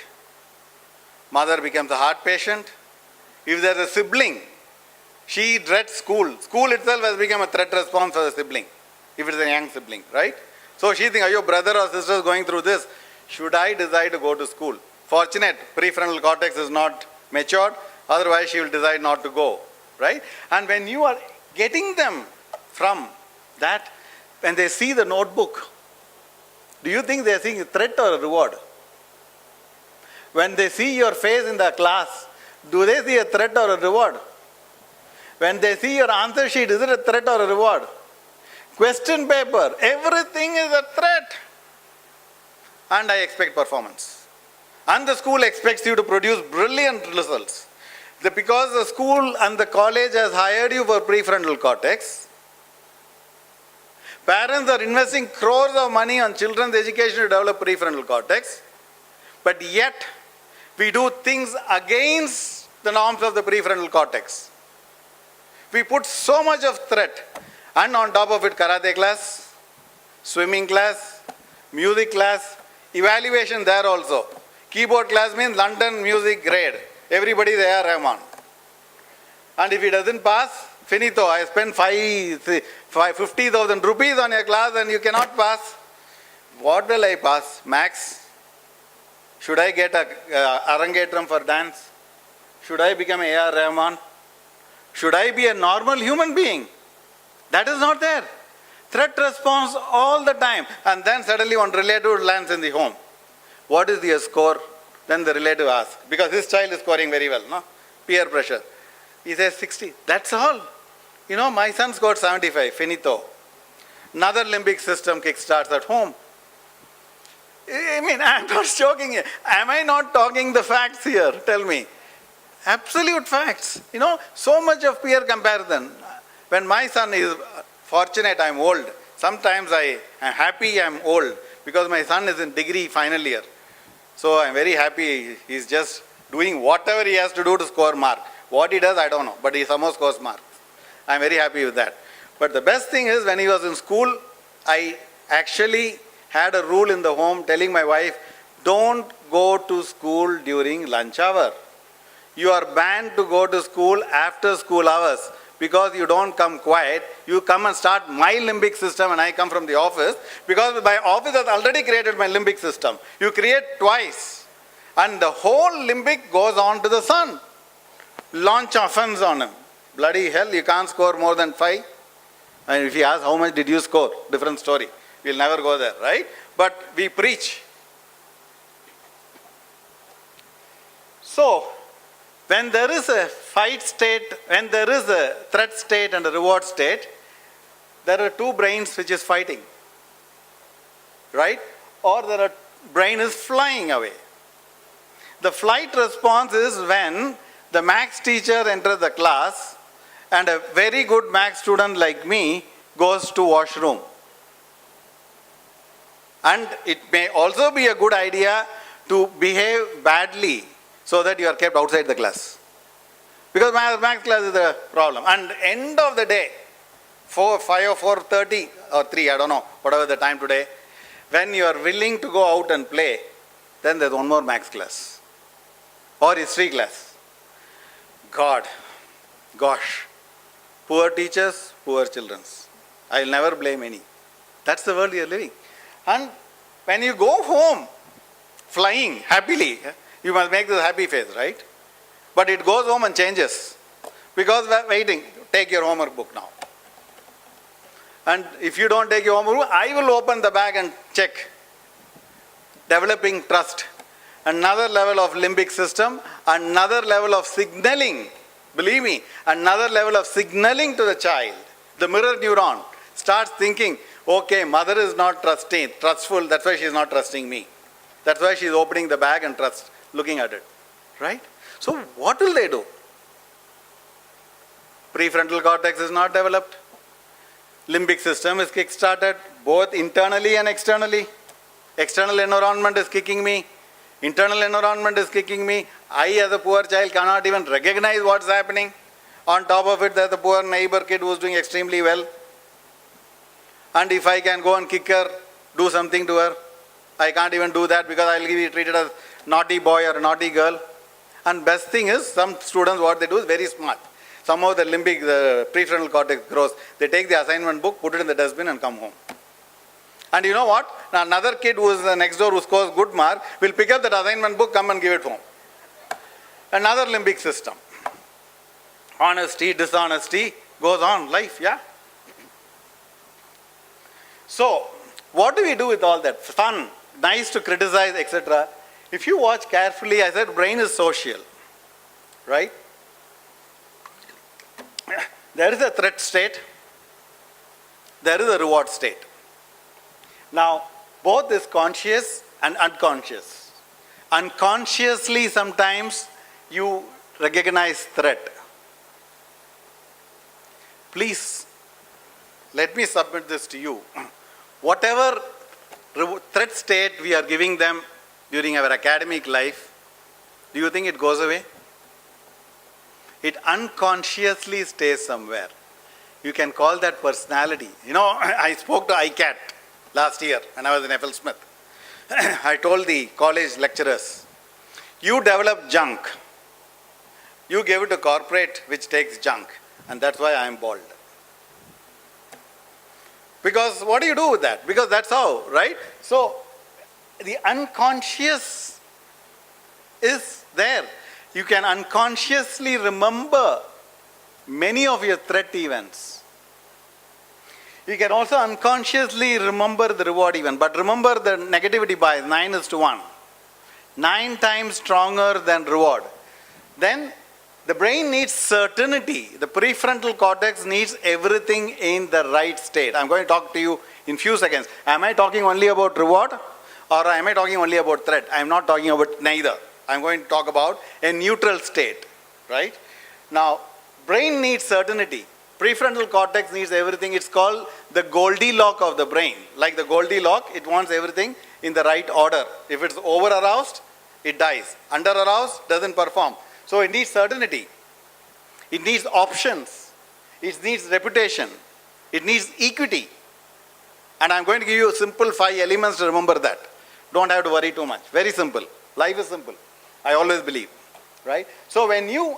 mother becomes a heart patient. If there is a sibling, she dreads school. School itself has become a threat response for the sibling, if it is a young sibling, right? So she thinks, your brother or sister is going through this. Should I decide to go to school? Fortunate, prefrontal cortex is not matured. Otherwise, she will decide not to go, right? And when you are getting them from that, when they see the notebook, do you think they are seeing a threat or a reward? When they see your face in the class, do they see a threat or a reward? When they see your answer sheet, is it a threat or a reward? Question paper, everything is a threat. And I expect performance. And the school expects you to produce brilliant results. Because the school and the college has hired you for prefrontal cortex, parents are investing crores of money on children's education to develop prefrontal cortex, but yet we do things against the norms of the prefrontal cortex. We put so much of threat, and on top of it, karate class, swimming class, music class, evaluation there also. Keyboard class means London music grade. Everybody is A.R. Rahman. And if he doesn't pass, finito. I spent 50,000 rupees on your class and you cannot pass. What will I pass? Max? Should I get a Arangetram for dance? Should I become A.R. Rahman? Should I be a normal human being? That is not there. Threat response all the time. And then suddenly one relative lands in the home. What is your score? Then the relative asks. Because his child is scoring very well, no? Peer pressure. He says 60. That's all. My son scored 75. Finito. Another limbic system kickstarts at home. I'm not joking here. Am I not talking the facts here? Tell me. Absolute facts. So much of peer comparison. When my son is fortunate, I'm old. Sometimes I am happy I'm old because my son is in degree final year. So I'm very happy he's just doing whatever he has to do to score mark. What he does, I don't know, but he somehow scores marks. I'm very happy with that. But the best thing is when he was in school, I actually had a rule in the home telling my wife, don't go to school during lunch hour. You are banned to go to school after school hours because you don't come quiet. You come and start my limbic system and I come from the office because my office has already created my limbic system. You create twice and the whole limbic goes on to the son. Launch offense on him. Bloody hell, you can't score more than 5. And if he asks how much did you score, different story. We'll never go there, right? But we preach. So, when there is a fight state, when there is a threat state and a reward state, there are two brains which is fighting, right? Or the brain is flying away. The flight response is when the maths teacher enters the class and a very good maths student like me goes to washroom. And it may also be a good idea to behave badly so that you are kept outside the class. Because maths class is the problem. And end of the day, 4, 5 or 4:30 or 3, I don't know, whatever the time today, when you are willing to go out and play, then there's one more maths class or history class. Gosh, poor teachers, poor children. I'll never blame any. That's the world you're living. And when you go home, flying happily, you must make this happy face, right? But it goes home and changes. Because we're waiting, take your homework book now. And if you don't take your homework book, I will open the bag and check. Developing trust. Another level of limbic system, another level of signaling. Believe me, another level of signaling to the child. The mirror neuron starts thinking, okay, mother is not trustful, that's why she is not trusting me. That's why she is opening the bag and looking at it. Right? So what will they do? Prefrontal cortex is not developed. Limbic system is kick-started, both internally and externally. External environment is kicking me. Internal environment is kicking me. I, as a poor child, cannot even recognize what's happening. On top of it, there's the poor neighbor kid who's doing extremely well. And if I can go and kick her, do something to her, I can't even do that because I'll be treated as naughty boy or naughty girl. And best thing is, some students, what they do is very smart. Somehow the prefrontal cortex grows. They take the assignment book, put it in the dustbin and come home. And you know what? Now another kid who is next door who scores good mark will pick up that assignment book, come and give it home. Another limbic system. Honesty, dishonesty goes on, life, yeah? So, what do we do with all that? Fun, nice to criticize, etc. If you watch carefully, I said brain is social, right? There is a threat state, there is a reward state. Now, both is conscious and unconscious. Unconsciously, sometimes you recognize threat. Please, let me submit this to you. Whatever threat state we are giving them during our academic life, do you think it goes away? It unconsciously stays somewhere. You can call that personality. You know, I spoke to ICAT last year when I was in FL Smith. I told the college lecturers, you develop junk. You give it to corporate which takes junk. And that's why I am bald. Because what do you do with that? Because that's how, right? So, the unconscious is there. You can unconsciously remember many of your threat events. You can also unconsciously remember the reward event. But remember the negativity bias, 9:1. 9 times stronger than reward. Then the brain needs certainty. The prefrontal cortex needs everything in the right state. I'm going to talk to you in few seconds. Am I talking only about reward or am I talking only about threat? I'm not talking about neither. I'm going to talk about a neutral state, right? Now, brain needs certainty. Prefrontal cortex needs everything. It's called the Goldilocks of the brain. Like the Goldilocks, it wants everything in the right order. If it's over-aroused, it dies. Under-aroused, doesn't perform. So it needs certainty. It needs options. It needs reputation. It needs equity. And I'm going to give you simple 5 elements to remember that. Don't have to worry too much. Very simple. Life is simple. I always believe. Right? So when you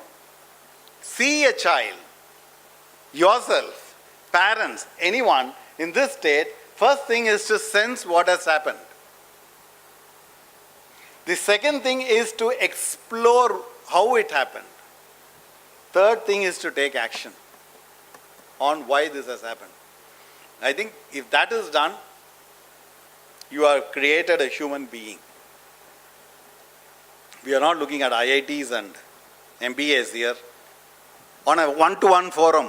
see a child, yourself, parents, anyone in this state, first thing is to sense what has happened. The second thing is to explore how it happened. Third thing is to take action on why this has happened. I think if that is done, you have created a human being. We are not looking at IITs and MBAs here. On a one-to-one forum,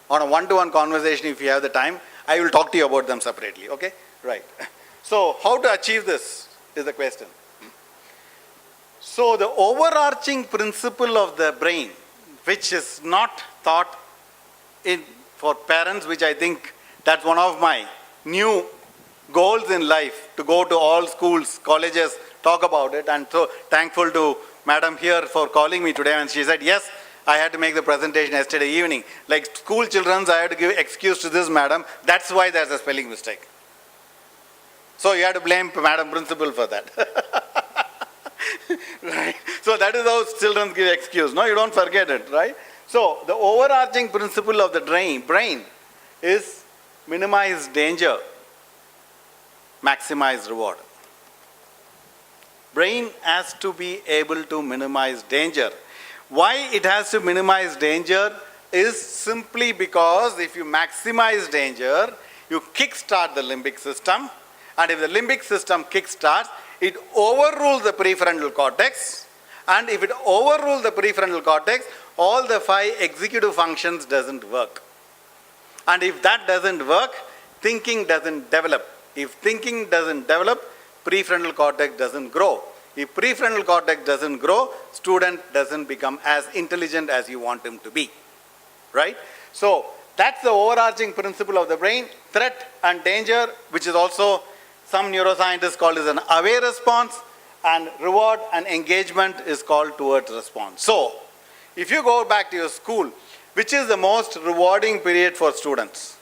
on a one-to-one conversation, if you have the time, I will talk to you about them separately, okay? Right. So, how to achieve this is the question. So, the overarching principle of the brain, which is not taught in for parents, which I think that's one of my new goals in life, to go to all schools, colleges, talk about it. And so thankful to Madam here for calling me today. And she said, yes, I had to make the presentation yesterday evening. Like school children, I had to give excuse to this madam. That's why there's a spelling mistake. So you have to blame Madam Principal for that. Right? So that is how children give excuse. No, you don't forget it, right? So the overarching principle of the brain is minimize danger, maximize reward. Brain has to be able to minimize danger. Why it has to minimize danger is simply because if you maximize danger, you kickstart the limbic system, and if the limbic system kickstarts, it overrules the prefrontal cortex, and if it overrules the prefrontal cortex, all the 5 executive functions doesn't work. And if that doesn't work, thinking doesn't develop. If thinking doesn't develop, prefrontal cortex doesn't grow. If prefrontal cortex doesn't grow, student doesn't become as intelligent as you want him to be. Right? So that's the overarching principle of the brain. Threat and danger, which is also some neuroscientists call as an aware response, and reward and engagement is called towards response. So if you go back to your school, which is the most rewarding period for students?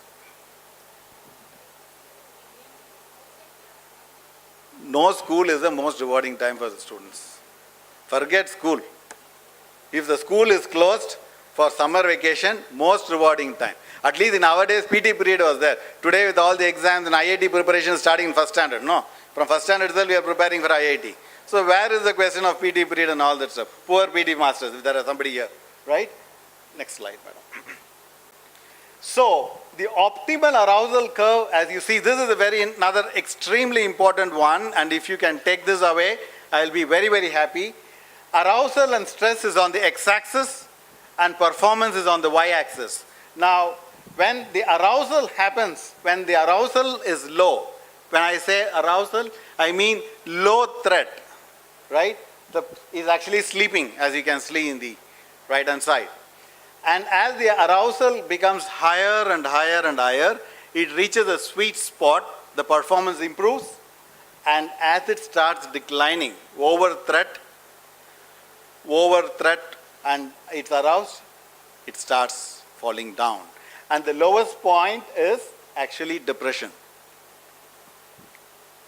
No school is the most rewarding time for the students. Forget school. If the school is closed for summer vacation, most rewarding time. At least in our days, PT period was there. Today with all the exams and IIT preparation starting in first standard. No, from first standard itself we are preparing for IIT. So where is the question of PT period and all that stuff? Poor PT masters, if there is somebody here, right? Next slide, madam. So the optimal arousal curve, as you see, this is another extremely important one, and if you can take this away, I will be very, very happy. Arousal and stress is on the x-axis and performance is on the y-axis. Now, when the arousal happens, when the arousal is low, when I say arousal, I mean low threat, right? Is actually sleeping, as you can see in the right-hand side. And as the arousal becomes higher and higher and higher, it reaches a sweet spot, the performance improves, and as it starts declining, over threat, and it's aroused, it starts falling down. And the lowest point is actually depression.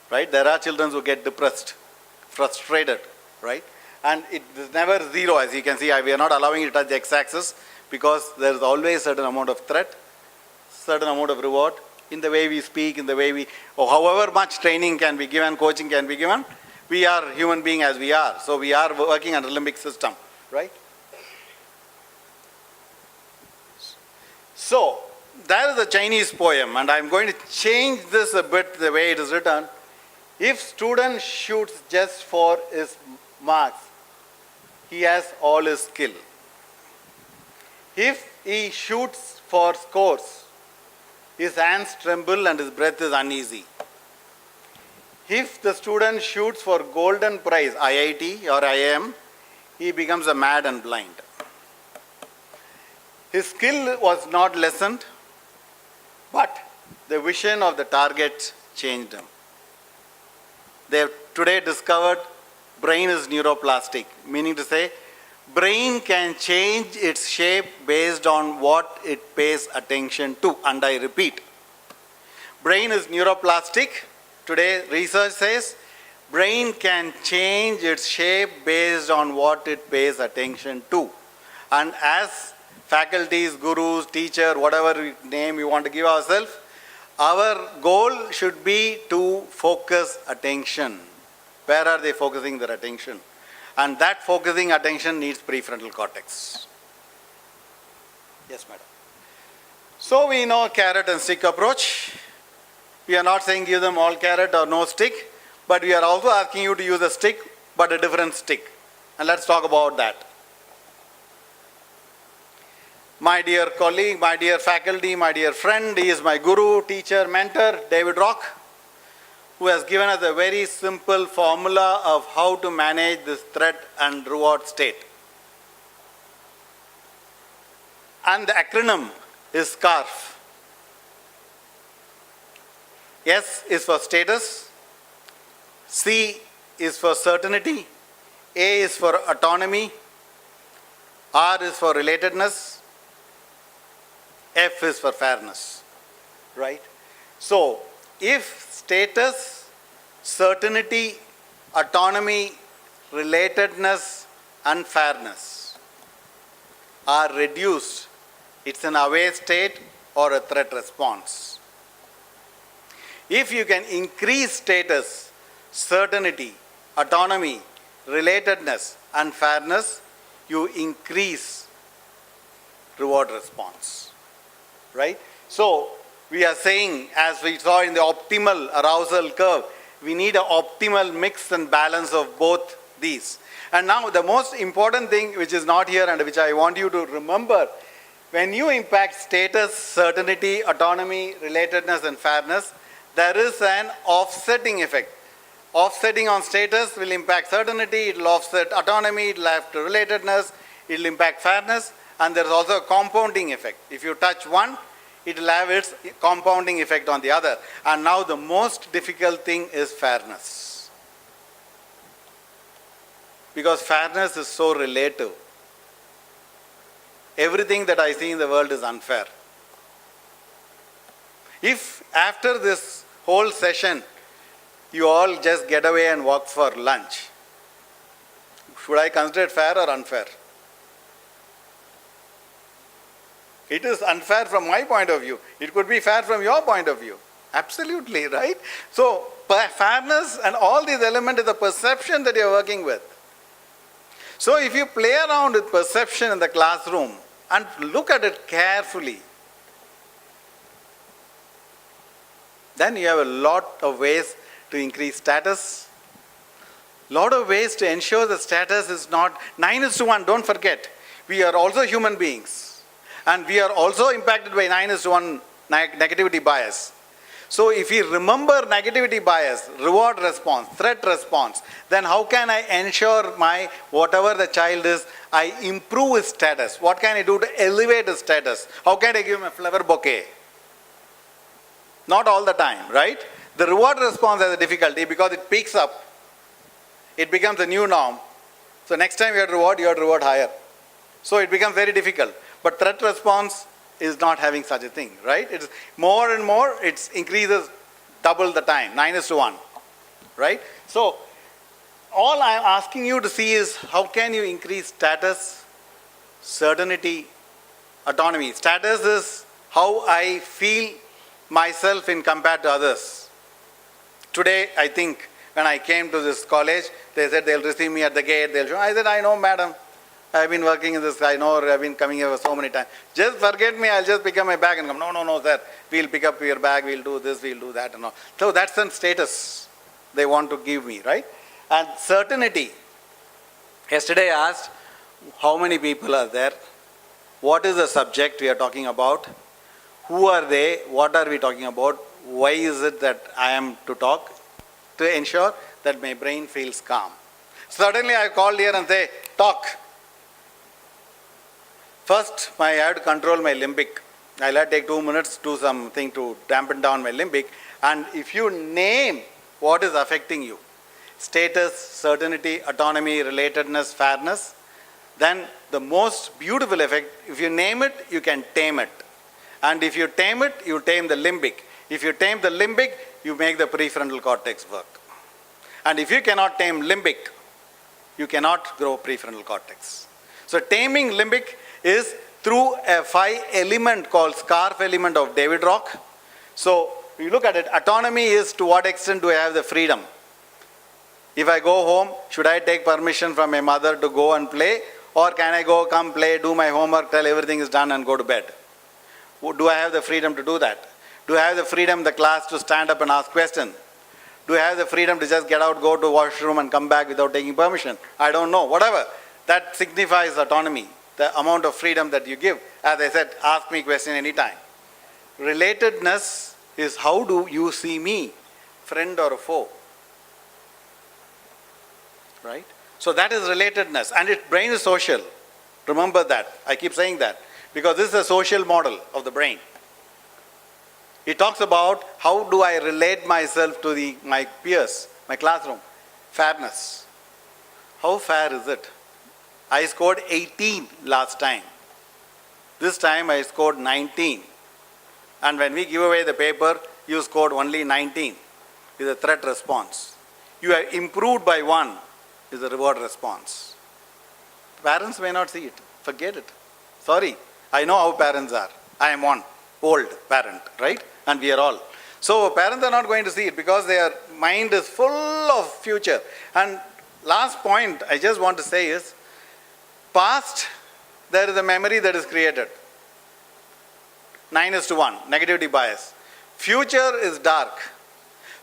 Right? There are children who get depressed, frustrated, right? And it is never zero, as you can see. We are not allowing it to touch the x-axis because there is always certain amount of threat, certain amount of reward in the way we speak, in the way we, or however much training can be given, coaching can be given. We are human beings as we are. So we are working on the limbic system, right? So there is a Chinese poem, and I'm going to change this a bit the way it is written. If student shoots just for his marks, he has all his skill. If he shoots for scores, his hands tremble and his breath is uneasy. If the student shoots for golden prize, IIT or IIM, he becomes a mad and blind. His skill was not lessened, but the vision of the target changed him. They have today discovered brain is neuroplastic, meaning to say, brain can change its shape based on what it pays attention to. And I repeat, brain is neuroplastic. Today research says brain can change its shape based on what it pays attention to. And as faculties, gurus, teacher, whatever name you want to give ourselves, our goal should be to focus attention. Where are they focusing their attention? And that focusing attention needs prefrontal cortex. Yes, madam. So we know carrot and stick approach. We are not saying give them all carrot or no stick, but we are also asking you to use a stick, but a different stick. And let's talk about that. My dear colleague, my dear faculty, my dear friend, he is my guru, teacher, mentor, David Rock, who has given us a very simple formula of how to manage this threat and reward state. And the acronym is SCARF. S is for status, C is for certainty, A is for autonomy, R is for relatedness, F is for fairness, right? So, if status, certainty, autonomy, relatedness, and fairness are reduced, it's an away state or a threat response. If you can increase status, certainty, autonomy, relatedness, and fairness, you increase reward response. Right? So, we are saying, as we saw in the optimal arousal curve, we need an optimal mix and balance of both these. And now the most important thing which is not here and which I want you to remember, when you impact status, certainty, autonomy, relatedness, and fairness, there is an offsetting effect. Offsetting on status will impact certainty, it will offset autonomy, it will have to relatedness, it will impact fairness, and there is also a compounding effect. If you touch one, it will have its compounding effect on the other. And now the most difficult thing is fairness. Because fairness is so relative. Everything that I see in the world is unfair. If after this whole session, you all just get away and walk for lunch, should I consider it fair or unfair? It is unfair from my point of view. It could be fair from your point of view. Absolutely, right? So, fairness and all these elements is the perception that you are working with. So, if you play around with perception in the classroom and look at it carefully, then you have a lot of ways to increase status, lot of ways to ensure the status is not 9:1. Don't forget, we are also human beings. And we are also impacted by 9:1 negativity bias. So if we remember negativity bias, reward response, threat response, then how can I ensure my, whatever the child is, I improve his status? What can I do to elevate his status? How can I give him a flower bouquet? Not all the time, right? The reward response has a difficulty because it peaks up. It becomes a new norm. So next time you have to reward higher. So it becomes very difficult. But threat response is not having such a thing, right? It's more and more, it increases double the time, 9:1, right? So all I'm asking you to see is how can you increase status, certainty, autonomy. Status is how I feel myself in compared to others. Today, I think, when I came to this college, they said they'll receive me at the gate, they'll show. I said, I know, madam. I've been working in this, I know, I've been coming here for so many times. Just forget me, I'll just pick up my bag and come. No, sir, we'll pick up your bag, we'll do this, we'll do that and all. So that's the status they want to give me, right? And certainty. Yesterday I asked, how many people are there? What is the subject we are talking about? Who are they? What are we talking about? Why is it that I am to talk? To ensure that my brain feels calm. Suddenly I called here and say, talk. First, I have to control my limbic. I'll have to take 2 minutes, do something to dampen down my limbic. And if you name what is affecting you, status, certainty, autonomy, relatedness, fairness, then the most beautiful effect, if you name it, you can tame it. And if you tame it, you tame the limbic. If you tame the limbic, you make the prefrontal cortex work. And if you cannot tame limbic, you cannot grow prefrontal cortex. So taming limbic is through a 5-element called SCARF element of David Rock. So you look at it, autonomy is to what extent do I have the freedom? If I go home, should I take permission from my mother to go and play? Or can I go, come play, do my homework, tell everything is done and go to bed? Do I have the freedom to do that? Do I have the freedom in the class to stand up and ask questions? Do I have the freedom to just get out, go to washroom and come back without taking permission? I don't know, whatever. That signifies autonomy, the amount of freedom that you give. As I said, ask me question anytime. Relatedness is how do you see me, friend or a foe? Right? So that is relatedness. And its brain is social. Remember that. I keep saying that. Because this is a social model of the brain. It talks about how do I relate myself to my peers, my classroom. Fairness. How fair is it? I scored 18 last time. This time I scored 19. And when we give away the paper, you scored only 19. Is a threat response. You have improved by 1 is a reward response. Parents may not see it. Forget it. Sorry. I know how parents are. I am one old parent, right? And we are all. So parents are not going to see it because their mind is full of future. And last point I just want to say is, past, there is a memory that is created. 9:1, negativity bias. Future is dark.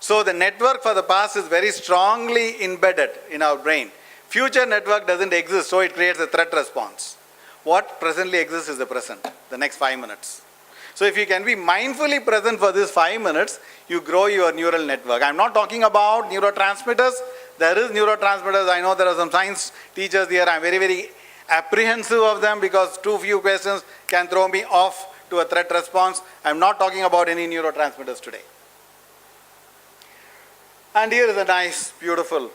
So the network for the past is very strongly embedded in our brain. Future network doesn't exist, so it creates a threat response. what presently exists is the present, the next 5 minutes. So if you can be mindfully present for these 5 minutes, you grow your neural network. I'm not talking about neurotransmitters. There is neurotransmitters. I know there are some science teachers here. I'm very, very apprehensive of them because too few questions can throw me off to a threat response. I'm not talking about any neurotransmitters today. And here is a nice, beautiful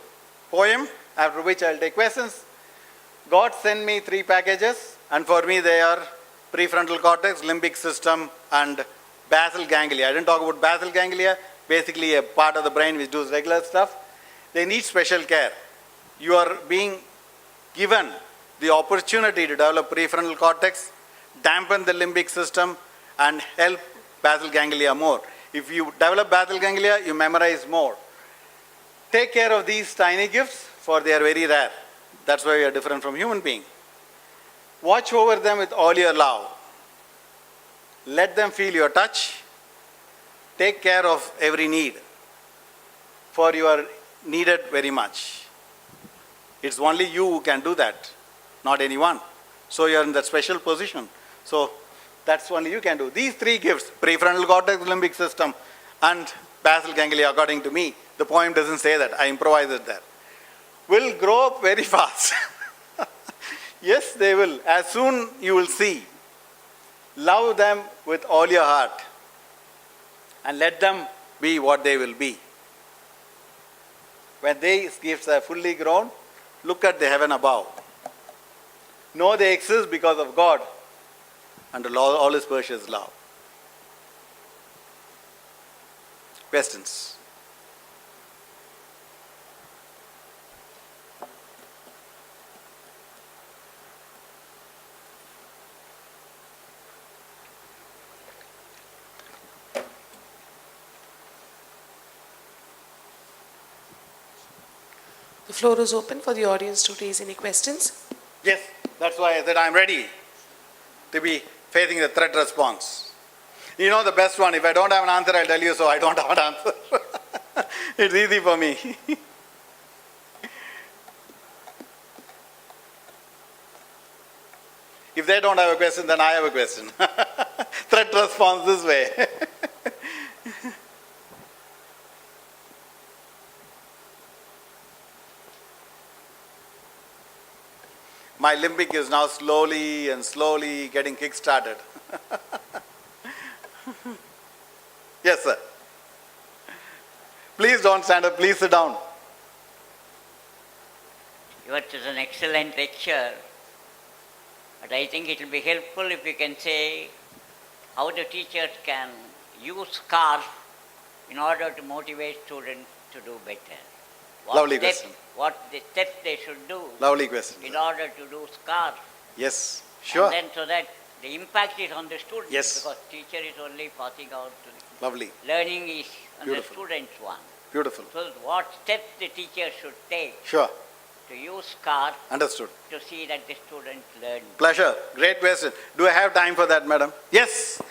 poem, after which I'll take questions. God sent me 3 packages, and for me they are prefrontal cortex, limbic system, and basal ganglia. I didn't talk about basal ganglia, basically a part of the brain which does regular stuff. They need special care. You are being given the opportunity to develop prefrontal cortex, dampen the limbic system, and help basal ganglia more. If you develop basal ganglia, you memorize more. Take care of these tiny gifts, for they are very rare. That's why we are different from human beings. Watch over them with all your love. Let them feel your touch. Take care of every need, for you are needed very much. It's only you who can do that, not anyone. So you are in that special position. So that's only you can do. These 3 gifts, prefrontal cortex, limbic system, and basal ganglia, according to me, the poem doesn't say that, I improvised it there, will grow up very fast. Yes, they will. As soon you will see. Love them with all your heart and let them be what they will be. When these gifts are fully grown, look at the heaven above. Know they exist because of God and all His precious love. Questions? The floor is open for the audience to raise any questions. Yes, that's why I said I'm ready to be facing the threat response. You know the best one, if I don't have an answer, I'll tell you so I don't have an answer. It's easy for me. If they don't have a question, then I have a question. Threat response this way. My limbic is now slowly and slowly getting kick-started. Yes, sir. Please don't stand up. Please sit down. Yours is an excellent lecture, but I think it will be helpful if you can say how the teachers can use scarf in order to motivate students to do better. Lovely question. What the steps they should do Lovely question. in order to do scarf. Yes, sure. And then so that the impact is on the students, Yes. because teacher is only passing out to the Lovely. learning is on Beautiful. the students one. Beautiful. So what steps the teacher should take Sure. to use scarf Understood. to see that the students learn. Pleasure. Great question. Do I have time for that, madam? Yes.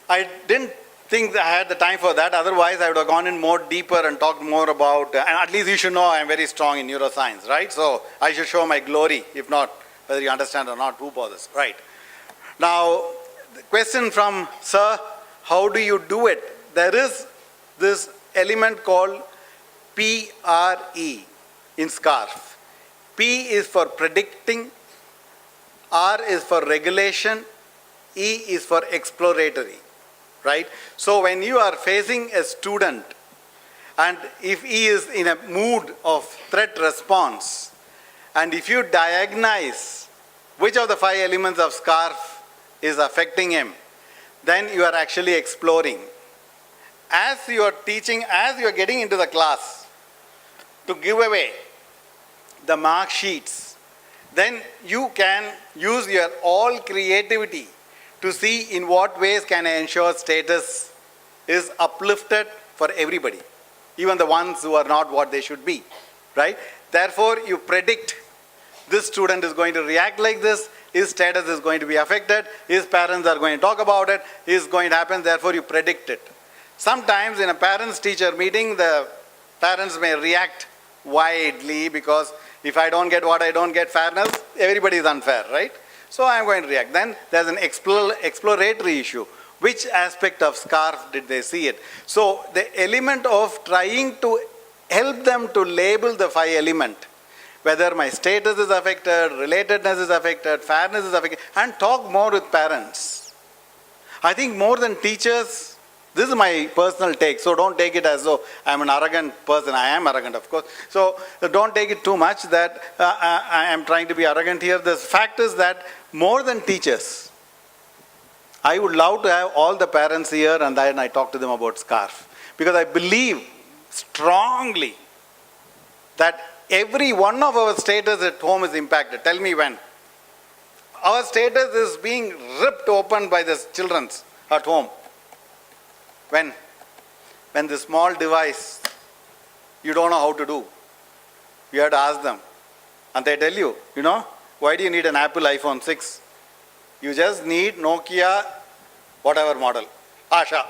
I didn't think I had the time for that. Otherwise, I would have gone in more deeper and talked more about, and at least you should know I'm very strong in neuroscience, right? So I should show my glory. If not, whether you understand or not, who bothers, right? Now, the question from sir, how do you do it? There is this element called PRE in SCARF. P is for predicting, R is for regulation, E is for exploratory, right? So when you are facing a student and if he is in a mood of threat response, and if you diagnose which of the 5 elements of SCARF is affecting him, then you are actually exploring. As you are teaching, as you are getting into the class to give away the mark sheets, then you can use your all creativity to see in what ways can I ensure status is uplifted for everybody, even the ones who are not what they should be, right? Therefore, you predict this student is going to react like this, his status is going to be affected, his parents are going to talk about it, is going to happen, therefore you predict it. Sometimes in a parents-teacher meeting, the parents may react widely because if I don't get what I don't get fairness, everybody is unfair, right? So I am going to react. Then there's an exploratory issue. Which aspect of scarf did they see it? So the element of trying to help them to label the 5 element, whether my status is affected, relatedness is affected, fairness is affected, and talk more with parents. I think more than teachers, this is my personal take, so don't take it as though I'm an arrogant person. I am arrogant, of course. So don't take it too much that I am trying to be arrogant here. The fact is that more than teachers, I would love to have all the parents here and then I talk to them about scarf. Because I believe strongly that every one of our status at home is impacted. Tell me when. Our status is being ripped open by the children's at home. When the small device, you don't know how to do. You have to ask them. And they tell you, why do you need an Apple iPhone 6? You just need Nokia, whatever model, Asha.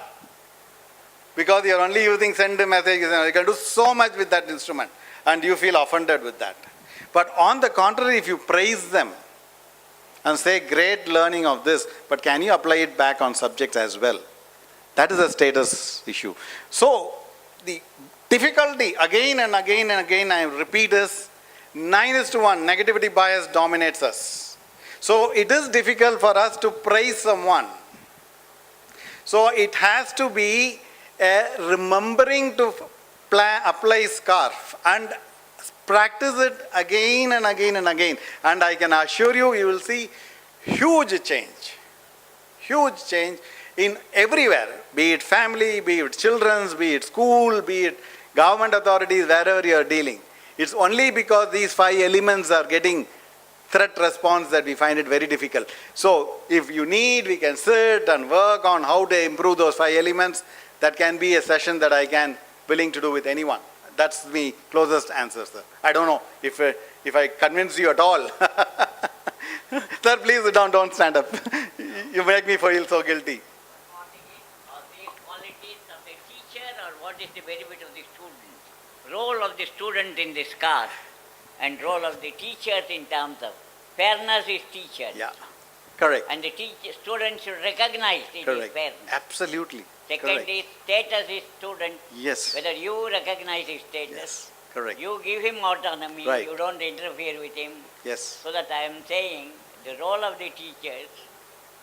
Because you are only using send messages. You can do so much with that instrument. And you feel offended with that. But on the contrary, if you praise them and say, great learning of this, but can you apply it back on subjects as well? That is a status issue. So, the difficulty, again and again and again, I repeat is, 9:1, negativity bias dominates us. So it is difficult for us to praise someone. So it has to be remembering to apply scarf and practice it again and again and again. And I can assure you, you will see huge change in everywhere, be it family, be it children's, be it school, be it government authorities, wherever you are dealing. It's only because these 5 elements are getting threat response that we find it very difficult. So if you need, we can sit and work on how to improve those 5 elements. That can be a session that I can willing to do with anyone. That's the closest answer, sir. I don't know if I convince you at all. Sir, please sit down, don't stand up. You make me feel so guilty. Are these qualities of the teacher, or what is the benefit of the student? Role of the student in this class and role of the teachers in terms of fairness is teacher. Yeah, correct. And the student should recognize it is fairness. Absolutely. Second is status is student. Yes. Whether you recognize his status. Yes, correct. You give him autonomy. Right. You don't interfere with him. Yes. So that I am saying the role of the teachers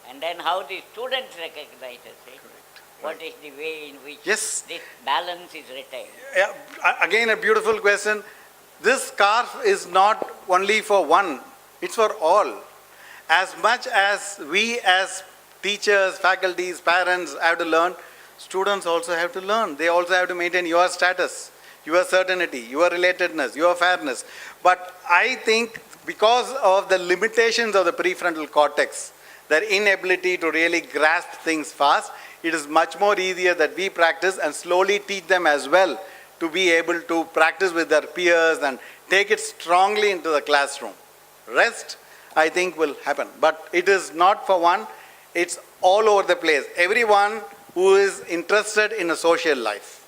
and then how the students recognizes it. Correct. What is the way in which Yes. this balance is retained? Yeah, again, a beautiful question. This scarf is not only for one, it's for all. As much as we as teachers, faculties, parents have to learn, students also have to learn. They also have to maintain your status, your certainty, your relatedness, your fairness. But I think because of the limitations of the prefrontal cortex, their inability to really grasp things fast, it is much more easier that we practice and slowly teach them as well to be able to practice with their peers and take it strongly into the classroom. Rest, I think, will happen. But it is not for one, it's all over the place. Everyone who is interested in a social life,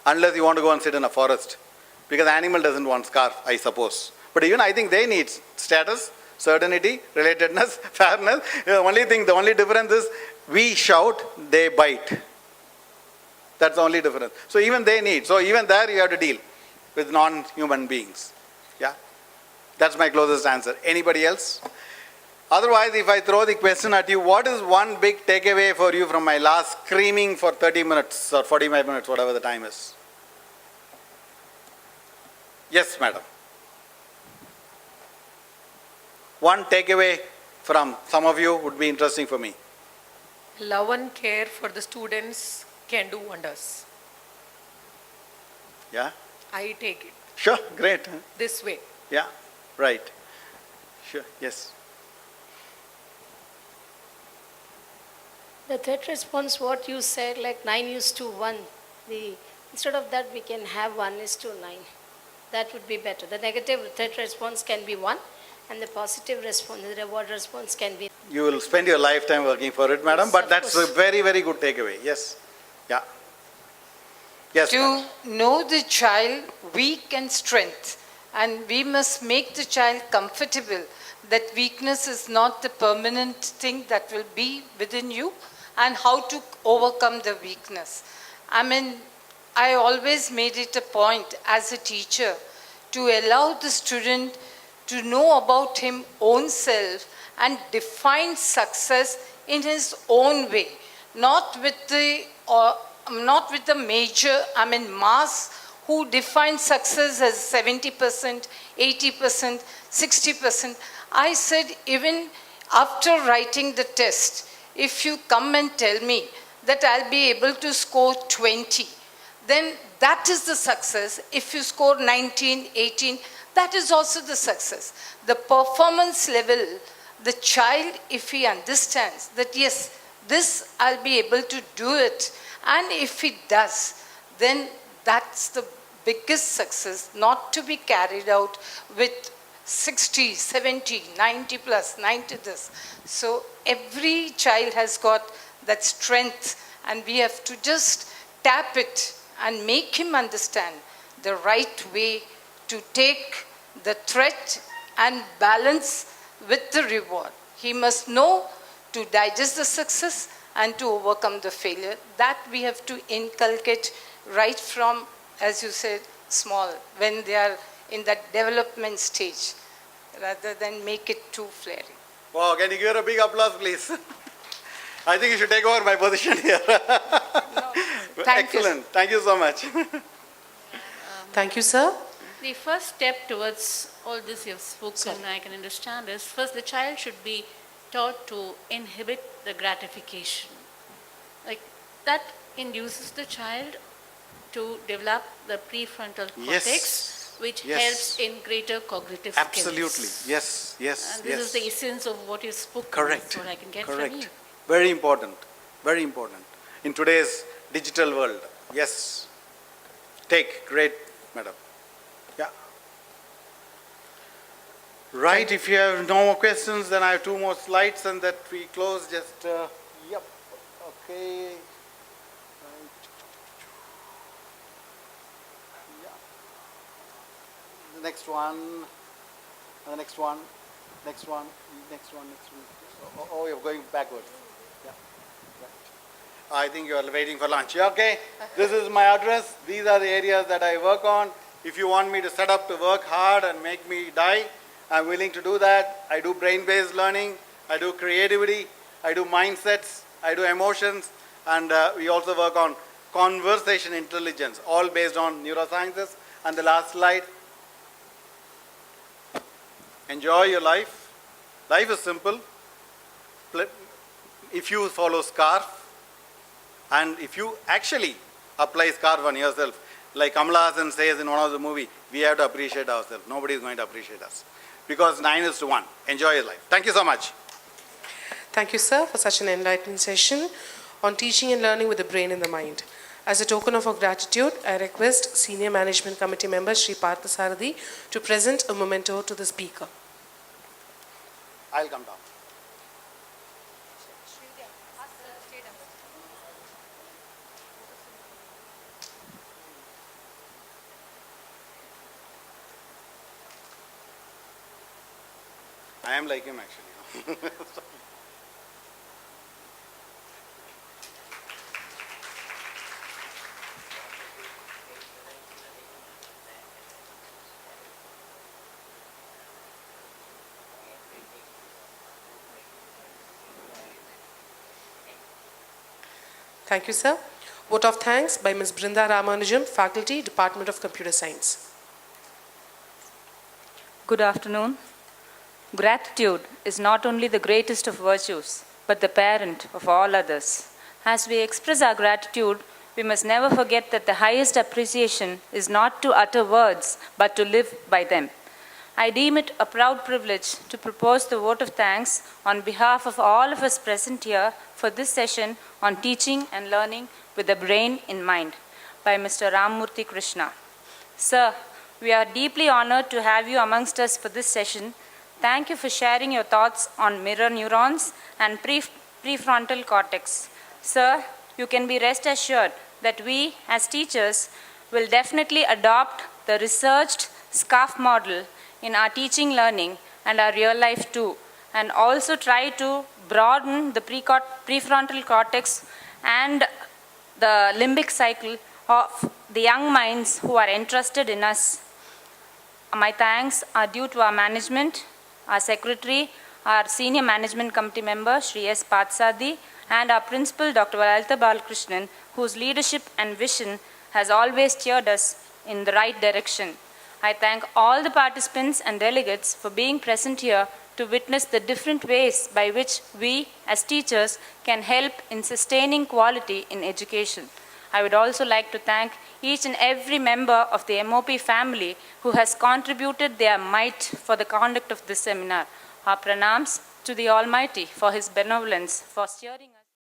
unless you want to go and sit in a forest, because animal doesn't want scarf, I suppose. But even I think they need status, certainty, relatedness, fairness. The only difference is we shout, they bite. That's the only difference. So even they need. So even there you have to deal with non-human beings. Yeah? That's my closest answer. Anybody else? Otherwise, if I throw the question at you, what is one big takeaway for you from my last screaming for 30 minutes or 45 minutes, whatever the time is? Yes, madam. One takeaway from some of you would be interesting for me. Love and care for the students can do wonders. Yeah? I take it Sure, great. this way. Yeah, right. Sure, yes. The threat response, what you said, like 9:1, instead of that we can have 1:9. That would be better. The negative threat response can be 1 and the positive response, the reward response can be. You will spend your lifetime working for it, madam, Yes, but of that's a course. very, very good takeaway. Yes. Yeah. Yes, madam. To know the child weak and strength, and we must make the child comfortable that weakness is not the permanent thing that will be within you, and how to overcome the weakness. I mean, I always made it a point as a teacher to allow the student to know about him own self and define success in his own way, not with the major, mass who define success as 70%, 80%, 60%. I said, even after writing the test, if you come and tell me that I'll be able to score 20, then that is the success. If you score 19, 18, that is also the success. The performance level, the child, if he understands that, yes, this I'll be able to do it, and if he does, then that's the biggest success, not to be carried out with 60, 70, 90 plus, 90 this. So every child has got that strength, and we have to just tap it and make him understand the right way to take the threat and balance with the reward. He must know to digest the success and to overcome the failure. That we have to inculcate right from, as you said, small, when they are in that development stage, rather than make it too flaring. Wow, can you give her a big applause, please? I think you should take over my position here. Thank you. Excellent. Thank you so much. Thank you, sir. The first step towards all this you've spoken, I can understand, is first the child should be taught to inhibit the gratification. Like that induces the child to develop the prefrontal cortex, Yes. which Yes. helps in greater cognitive Absolutely. skills. Yes, yes, And this yes. is the essence of what you spoke. Correct. That's what I can get Correct. from you. Very important. Very important. In today's digital world. Yes. Take. Great, madam. Yeah. Right. If you have no more questions, then I have two more slides and that we close. Just, yep. Okay. Yeah. The next one. And the next one. Next one. Next one. Next one. Oh, you're going backwards. Yeah. Right. I think you are waiting for lunch. Okay. This is my address. These are the areas that I work on. If you want me to set up to work hard and make me die, I'm willing to do that. I do brain-based learning. I do creativity. I do mindsets. I do emotions. And we also work on conversation intelligence, all based on neurosciences. And the last slide. Enjoy your life. Life is simple. If you follow SCARF, and if you actually apply SCARF on yourself, like Kamala Hassan says in one of the movies, we have to appreciate ourselves. Nobody is going to appreciate us. Because 9:1. Enjoy your life. Thank you so much. Thank you, sir, for such an enlightening session on teaching and learning with the brain and the mind. As a token of our gratitude, I request Senior Management Committee member Sri Parthasarathi to present a memento to the speaker. I'll come down. I am like him actually. Thank you, sir. Vote of thanks by Ms. Brinda Ramanujam, Faculty, Department of Computer Science. Good afternoon. Gratitude is not only the greatest of virtues, but the parent of all others. As we express our gratitude, we must never forget that the highest appreciation is not to utter words, but to live by them. I deem it a proud privilege to propose the vote of thanks on behalf of all of us present here for this session on teaching and learning with the brain in mind by Mr. Ramamurthy Krishna. Sir, we are deeply honored to have you amongst us for this session. Thank you for sharing your thoughts on mirror neurons and prefrontal cortex. Sir, you can be rest assured that we, as teachers, will definitely adopt the researched SCARF model in our teaching learning and our real life too, and also try to broaden the prefrontal cortex and the limbic cycle of the young minds who are interested in us. My thanks are due to our management, our secretary, our senior management committee member, Shri S. Patsadi, and our principal, Dr. Valalta Balakrishnan, whose leadership and vision has always steered us in the right direction. I thank all the participants and delegates for being present here to witness the different ways by which we, as teachers, can help in sustaining quality in education. I would also like to thank each and every member of the MOP family who has contributed their might for the conduct of this seminar. Our pranams to the Almighty for His benevolence, for steering us.